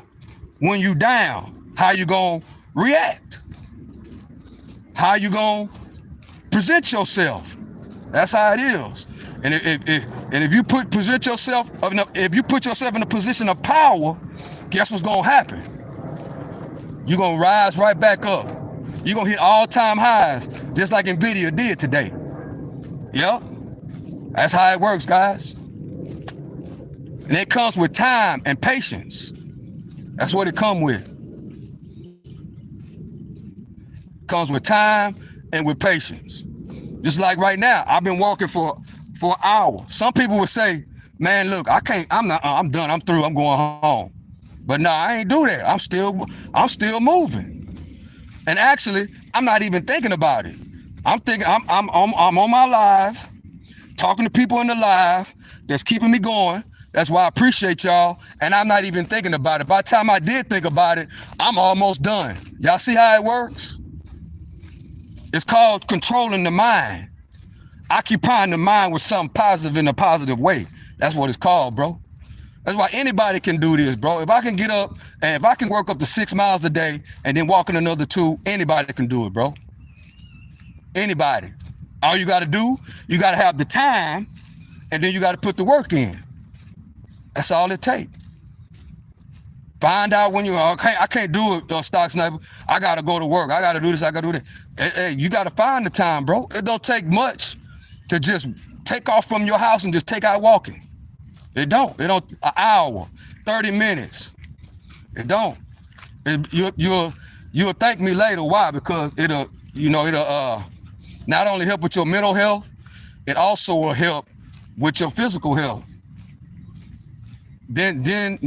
when you down. How you gonna react? How you gonna present yourself? That's how it is. And if you put yourself in a position of power, guess what's gonna happen? You're gonna rise right back up. You're gonna hit all-time highs, just like Nvidia did today. Yep. That's how it works, guys. And it comes with time and patience. That's what it comes with. It comes with time and with patience. Just like right now, I've been walking for an hour. Some people would say, man, look, I'm done, I'm through, I'm going home. But no, I ain't do that. I'm still moving. And actually, I'm not even thinking about it. I'm thinking I'm on my live, talking to people in the live that's keeping me going. That's why I appreciate y'all. And I'm not even thinking about it. By the time I did think about it, I'm almost done. Y'all see how it works? It's called controlling the mind. Occupying the mind with something positive in a positive way. That's what it's called, bro. That's why anybody can do this, bro. If I can get up and if I can work up to 6 miles a day and then walk in another 2, anybody can do it, bro. Anybody. All you got to do, you got to have the time, and then you got to put the work in. That's all it takes. Find out when I can't do it, Stock Sniper. I got to go to work. I got to do this. I got to do that. Hey, you got to find the time, bro. It don't take much to just take off from your house and just take out walking. It don't. An hour, 30 minutes. It don't. You'll thank me later. Why? Because it'll not only help with your mental health, it also will help with your physical health. Then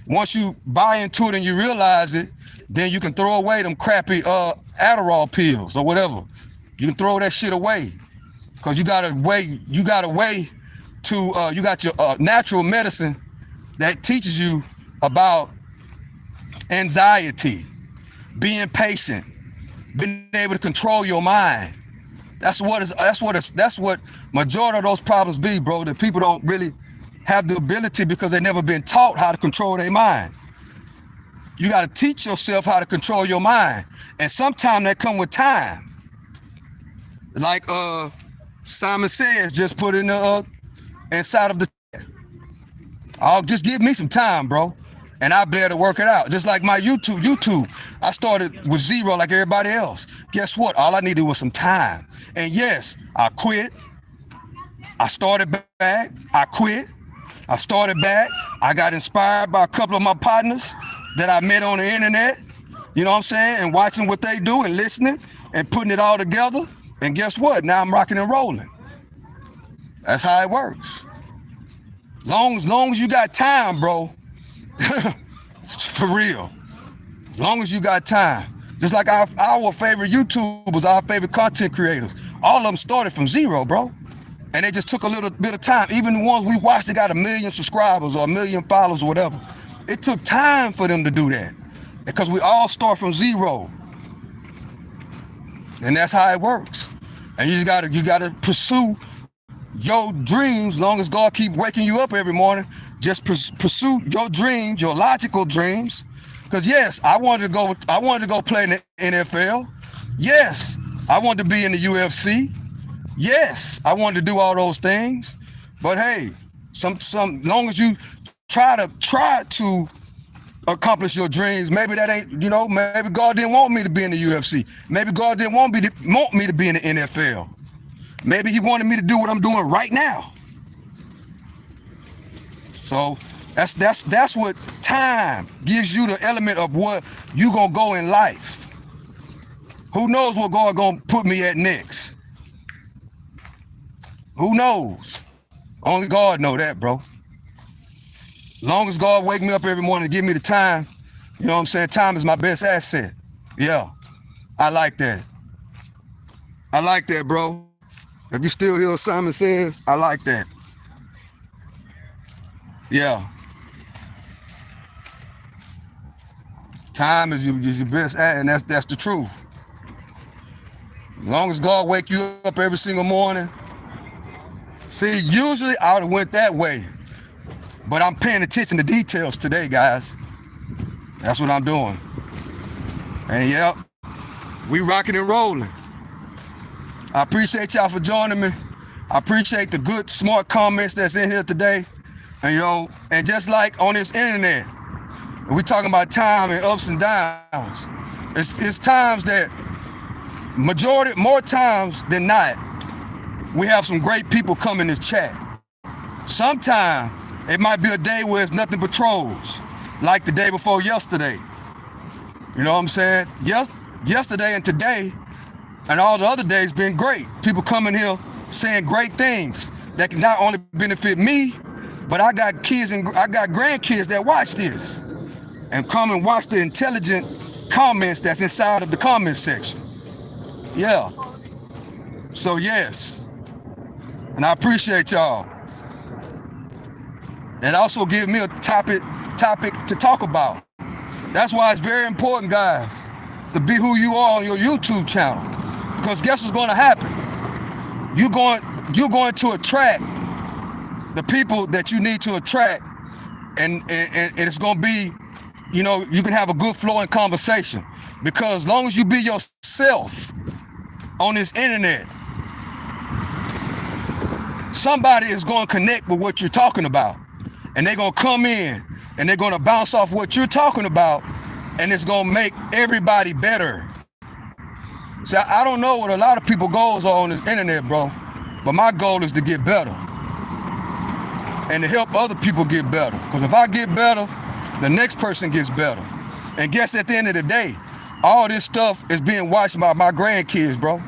once you buy into it and you realize it, then you can throw away them crappy Adderall pills or whatever. You can throw that shit away, because you got a way to you got your natural medicine that teaches you about anxiety, being patient, being able to control your mind. That's what majority of those problems be, bro. That people don't really have the ability because they never been taught how to control their mind. You got to teach yourself how to control your mind, and sometimes that come with time. Like Simon Says, just put in the inside of the. I'll just give me some time, bro, and I'll be able to work it out. Just like my YouTube, I started with zero like everybody else. Guess what? All I needed was some time. And yes, I quit. I started back. I quit. I started back. I got inspired by a couple of my partners that I met on the internet. You know what I'm saying? And watching what they do and listening and putting it all together. And guess what? Now I'm rocking and rolling. That's how it works. Long as you got time, bro. For real. As long as you got time. Just like our favorite YouTubers, our favorite content creators. All of them started from zero, bro. And they just took a little bit of time. Even the ones we watched that got 1 million subscribers or 1 million followers or whatever. It took time for them to do that. Because we all start from zero. And that's how it works. And you gotta pursue your dreams. Long as God keep waking you up every morning, just pursue your dreams, your logical dreams. Because yes, I wanted to go play in the NFL. Yes, I wanted to be in the UFC. Yes, I wanted to do all those things. But hey, some long as you try to accomplish your dreams, maybe that ain't, maybe God didn't want me to be in the UFC. Maybe God didn't want me to be in the NFL. Maybe he wanted me to do what I'm doing right now. So that's what time gives you, the element of what you gonna go in life. Who knows what God gonna put me at next? Who knows? Only God know that, bro. Long as God wake me up every morning to give me the time, you know what I'm saying? Time is my best asset. Yeah, I like that. I like that, bro. If you still hear what Simon Says, I like that. Yeah. Time is your best asset, and that's the truth. As long as God wake you up every single morning. See, usually I would have went that way. But I'm paying attention to details today, guys. That's what I'm doing. And yep, we rocking and rolling. I appreciate y'all for joining me. I appreciate the good, smart comments that's in here today. And and just like on this internet, we talking about time and ups and downs. It's times that more times than not, we have some great people come in this chat. Sometimes it might be a day where it's nothing but trolls, like the day before yesterday. You know what I'm saying? Yesterday and today and all the other days been great. People coming here saying great things that can not only benefit me, but I got kids and I got grandkids that watch this and come and watch the intelligent comments that's inside of the comment section. Yeah. So yes, and I appreciate y'all. And also give me a topic to talk about. That's why it's very important, guys, to be who you are on your YouTube channel. Because guess what's going to happen? You're going to attract the people that you need to attract, and it's going to be, you can have a good flowing conversation. Because as long as you be yourself on this internet, somebody is going to connect with what you're talking about. And they're going to come in and they're going to bounce off what you're talking about, and it's going to make everybody better. So I don't know what a lot of people's goals are on this internet, bro, but my goal is to get better and to help other people get better. Because if I get better, the next person gets better. And guess at the end of the day, all this stuff is being watched by my grandkids, bro.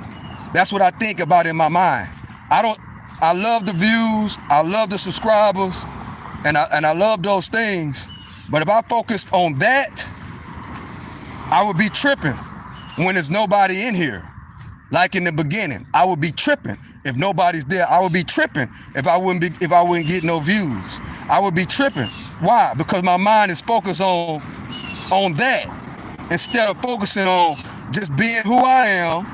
That's what I think about in my mind. I love the views, I love the subscribers, and I love those things. But if I focus on that, I would be tripping when there's nobody in here. Like in the beginning, I would be tripping if nobody's there. I would be tripping if I wouldn't get no views. I would be tripping. Why? Because my mind is focused on on that instead of focusing on just being who I am,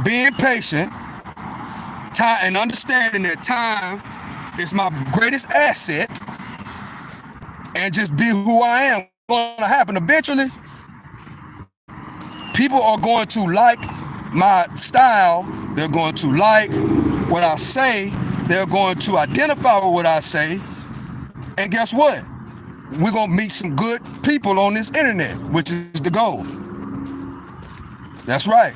being patient, time, and understanding that time is my greatest asset, and just be who I am. What's going to happen eventually? People are going to like my style. They're going to like what I say. They're going to identify with what I say. And guess what? We're going to meet some good people on this internet, which is the goal. That's right.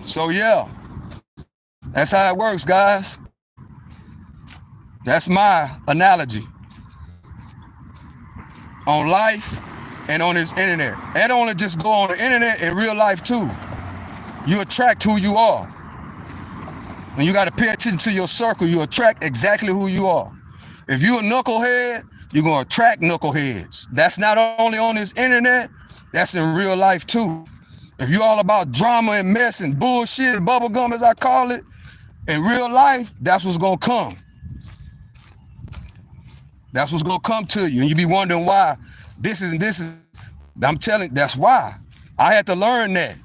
So yeah, that's how it works, guys. That's my analogy on life and on this internet. And don't just go on the internet, in real life too. You attract who you are. And you got to pay attention to your circle. You attract exactly who you are. If you're a knucklehead, you're going to attract knuckleheads. That's not only on this internet, that's in real life too. If you're all about drama and mess and bullshit and bubblegum, as I call it, in real life, that's what's going to come. That's what's going to come to you. And you be wondering why this is. I'm telling you, that's why. I had to learn that.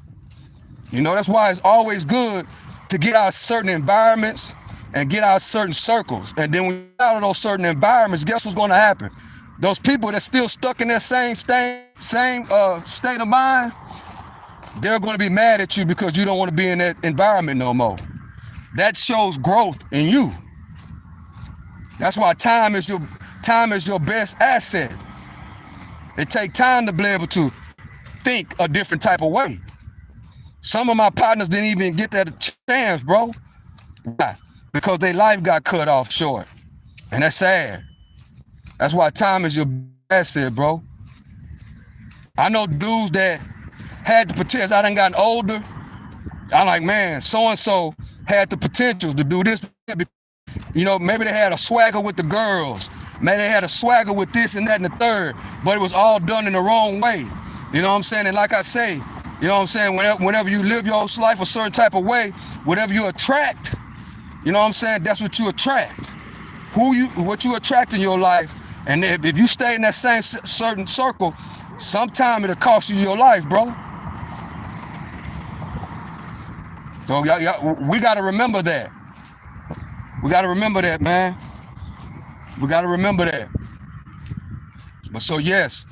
You know, that's why it's always good to get out of certain environments and get out of certain circles. And then when you get out of those certain environments, guess what's going to happen? Those people that's still stuck in that same state of mind, they're going to be mad at you because you don't want to be in that environment no more. That shows growth in you. That's why time is your best asset. It takes time to be able to think a different type of way. Some of my partners didn't even get that chance, bro. Why? Because their life got cut off short. And that's sad. That's why time is your asset, bro. I know dudes that had the potential. I done gotten older. I'm like, man, so-and-so had the potential to do this. You know, maybe they had a swagger with the girls. Maybe they had a swagger with this and that and the third. But it was all done in the wrong way. You know what I'm saying? And like I say, you know what I'm saying? Whenever you live your life a certain type of way, whatever you attract, you know what I'm saying? That's what you attract. What you attract in your life. And if you stay in that same certain circle, sometime it'll cost you your life, bro. So we got to remember that. We got to remember that, man. We got to remember that. But so yes,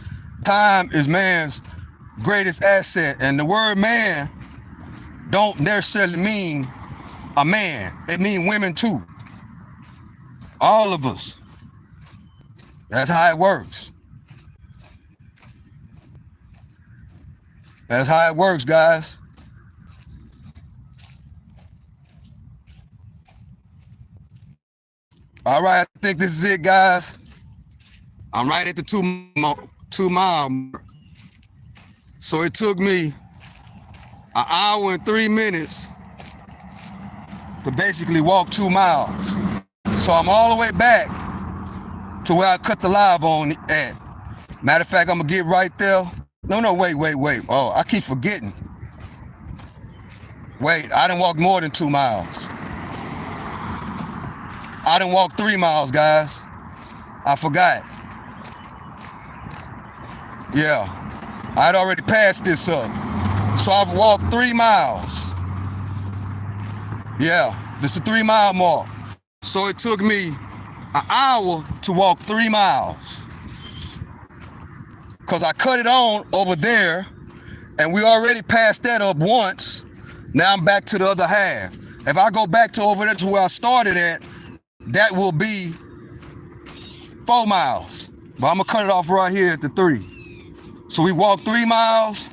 time is man's greatest asset. And the word man don't necessarily mean a man. It means women too. All of us. That's how it works. That's how it works, guys. All right, I think this is it, guys. I'm right at the 2 mile mark. So it took me an hour and 3 minutes to basically walk 2 miles. So I'm all the way back to where I cut the live on at. Matter of fact, I'm gonna get right there. No, wait. Oh, I keep forgetting. Wait, I done walked more than 2 miles. I done walked 3 miles, guys. I forgot. Yeah, I'd already passed this up. So I've walked 3 miles. Yeah, this is the 3 mile mark. So it took me an hour to walk 3 miles. Cause I cut it on over there and we already passed that up once. Now I'm back to the other half. If I go back to over there to where I started at, that will be 4 miles. But I'm gonna cut it off right here at the 3. So we walked 3 miles.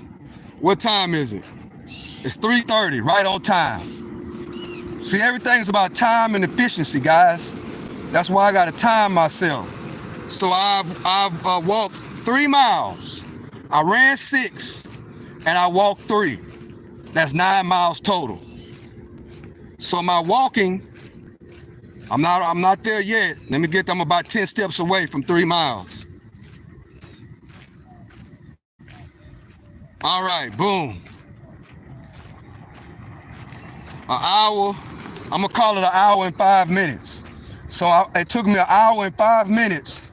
What time is it? It's 3:30, right on time. See, everything's about time and efficiency, guys. That's why I gotta time myself. So I've walked 3 miles. I ran 6 and I walked 3. That's 9 miles total. So my walking, I'm not there yet. I'm about 10 steps away from 3 miles. All right, boom. An hour, I'm gonna call it an hour and 5 minutes. So it took me an hour and 5 minutes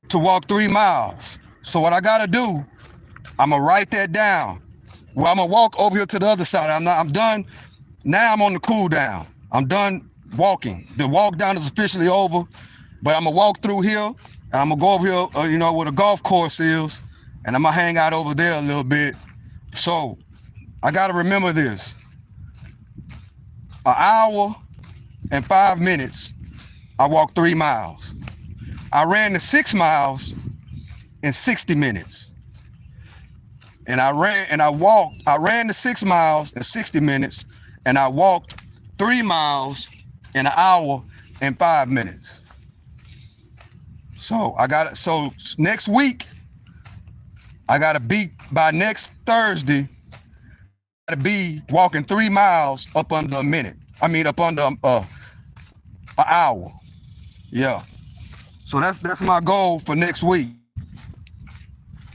to walk 3 miles. So what I gotta do, I'm gonna write that down. Well, I'm gonna walk over here to the other side. I'm done. Now I'm on the cool down. I'm done walking. The walk down is officially over, but I'm gonna walk through here, and I'm gonna go over here, where the golf course is, and I'm gonna hang out over there a little bit. So I gotta remember this. An hour and 5 minutes, I walked 3 miles. I ran the 6 miles in 60 minutes. And I ran the 6 miles in 60 minutes, and I walked 3 miles in an hour and 5 minutes. So so next week, I gotta be, by next Thursday, I gotta be walking 3 miles up under a minute. Up under an hour. Yeah. So that's my goal for next week.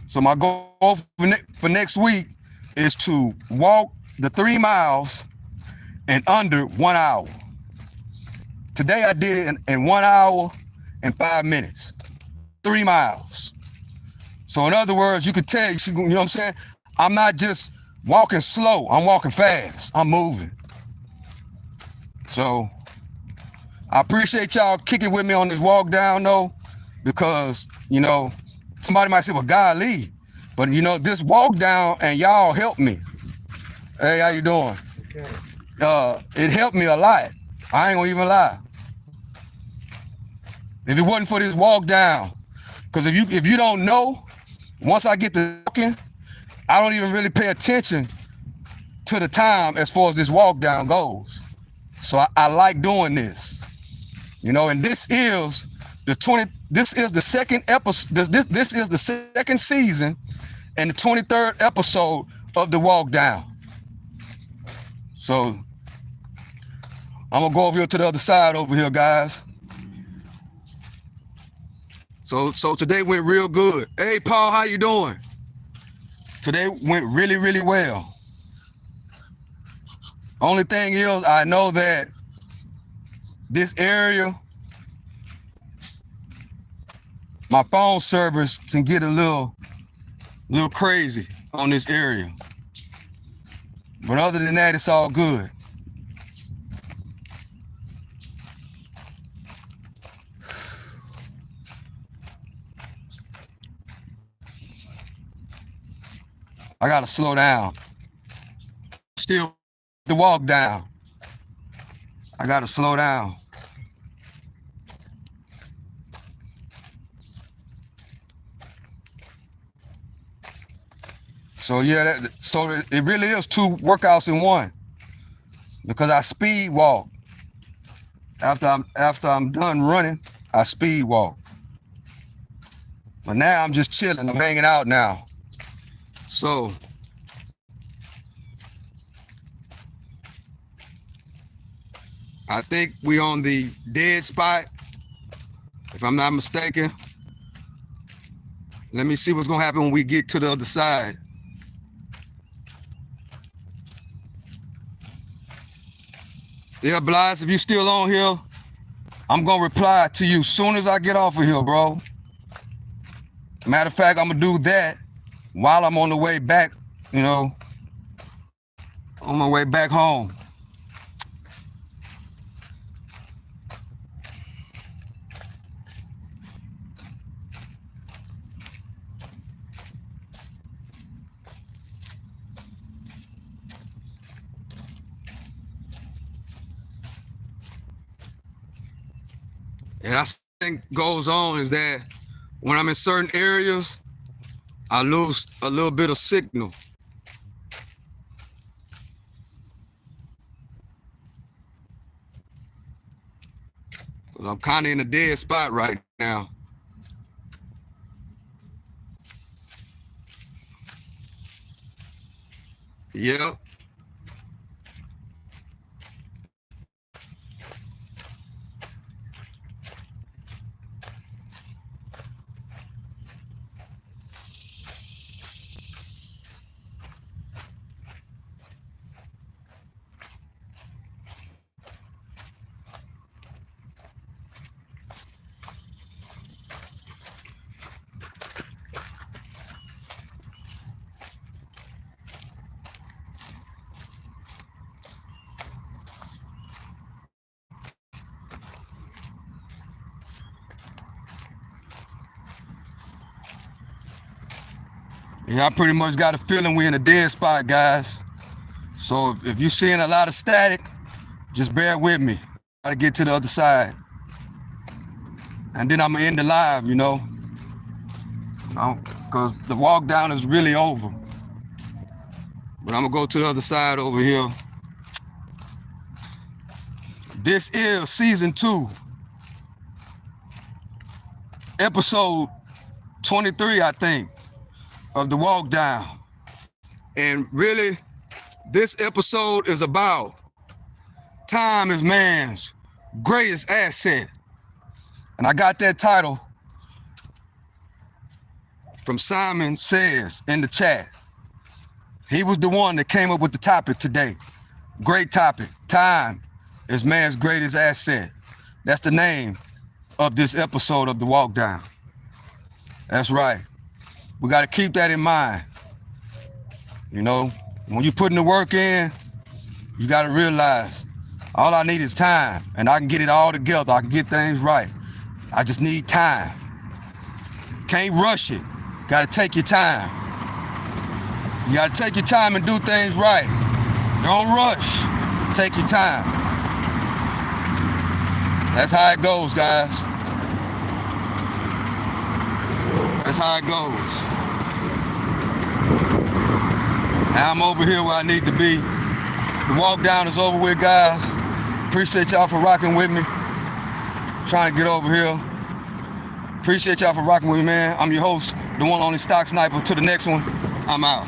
So my goal for next week is to walk the 3 miles in under 1 hour. Today I did it in 1 hour and 5 minutes. 3 miles. So in other words, you could tell, you know what I'm saying? I'm not just walking slow, I'm walking fast. I'm moving. So I appreciate y'all kicking with me on this walk down though, because, somebody might say, well, golly, but this walk down and y'all helped me. Hey, how you doing? Okay. It helped me a lot. I ain't gonna even lie. If it wasn't for this walk down, because if you don't know, once I get to walking, I don't even really pay attention to the time as far as this walk down goes. So I like doing this. And this is the second episode, this is the second season and the 23rd episode of the walk down. So I'm gonna go over here to the other side over here, guys. So today went real good. Hey, Paul, how you doing? Today went really, really well. Only thing is, I know that this area, my phone service can get a little crazy on this area. But other than that, it's all good. I gotta slow down. Still the walk down. I gotta slow down. So yeah, so it really is 2 workouts in one, because I speed walk. After I'm done running, I speed walk. But now I'm just chilling. I'm hanging out now. So I think we on the dead spot, if I'm not mistaken. Let me see what's gonna happen when we get to the other side. Yeah, Blas, if you still on here, I'm gonna reply to you soon as I get off of here, bro. Matter of fact, I'm gonna do that while I'm on the way back, on my way back home. And I think goes on is that when I'm in certain areas, I lose a little bit of signal. Because I'm kind of in a dead spot right now. Yep. Yeah, I pretty much got a feeling we're in a dead spot, guys. So if you're seeing a lot of static, just bear with me. Gotta get to the other side. And then I'm gonna end the live, because the walk down is really over. But I'm gonna go to the other side over here. This is season 2, episode 23, I think, of the walk down. And really, this episode is about time is man's greatest asset. And I got that title from Simon Says in the chat. He was the one that came up with the topic today. Great topic. Time is man's greatest asset. That's the name of this episode of the walk down. That's right. We got to keep that in mind. When you're putting the work in, you got to realize all I need is time, and I can get it all together. I can get things right. I just need time. Can't rush it. Got to take your time. You got to take your time and do things right. Don't rush. Take your time. That's how it goes, guys. That's how it goes. Now I'm over here where I need to be. The walk down is over with, guys. Appreciate y'all for rocking with me. Trying to get over here. Appreciate y'all for rocking with me, man. I'm your host, the one only Stock Sniper. To the next one, I'm out.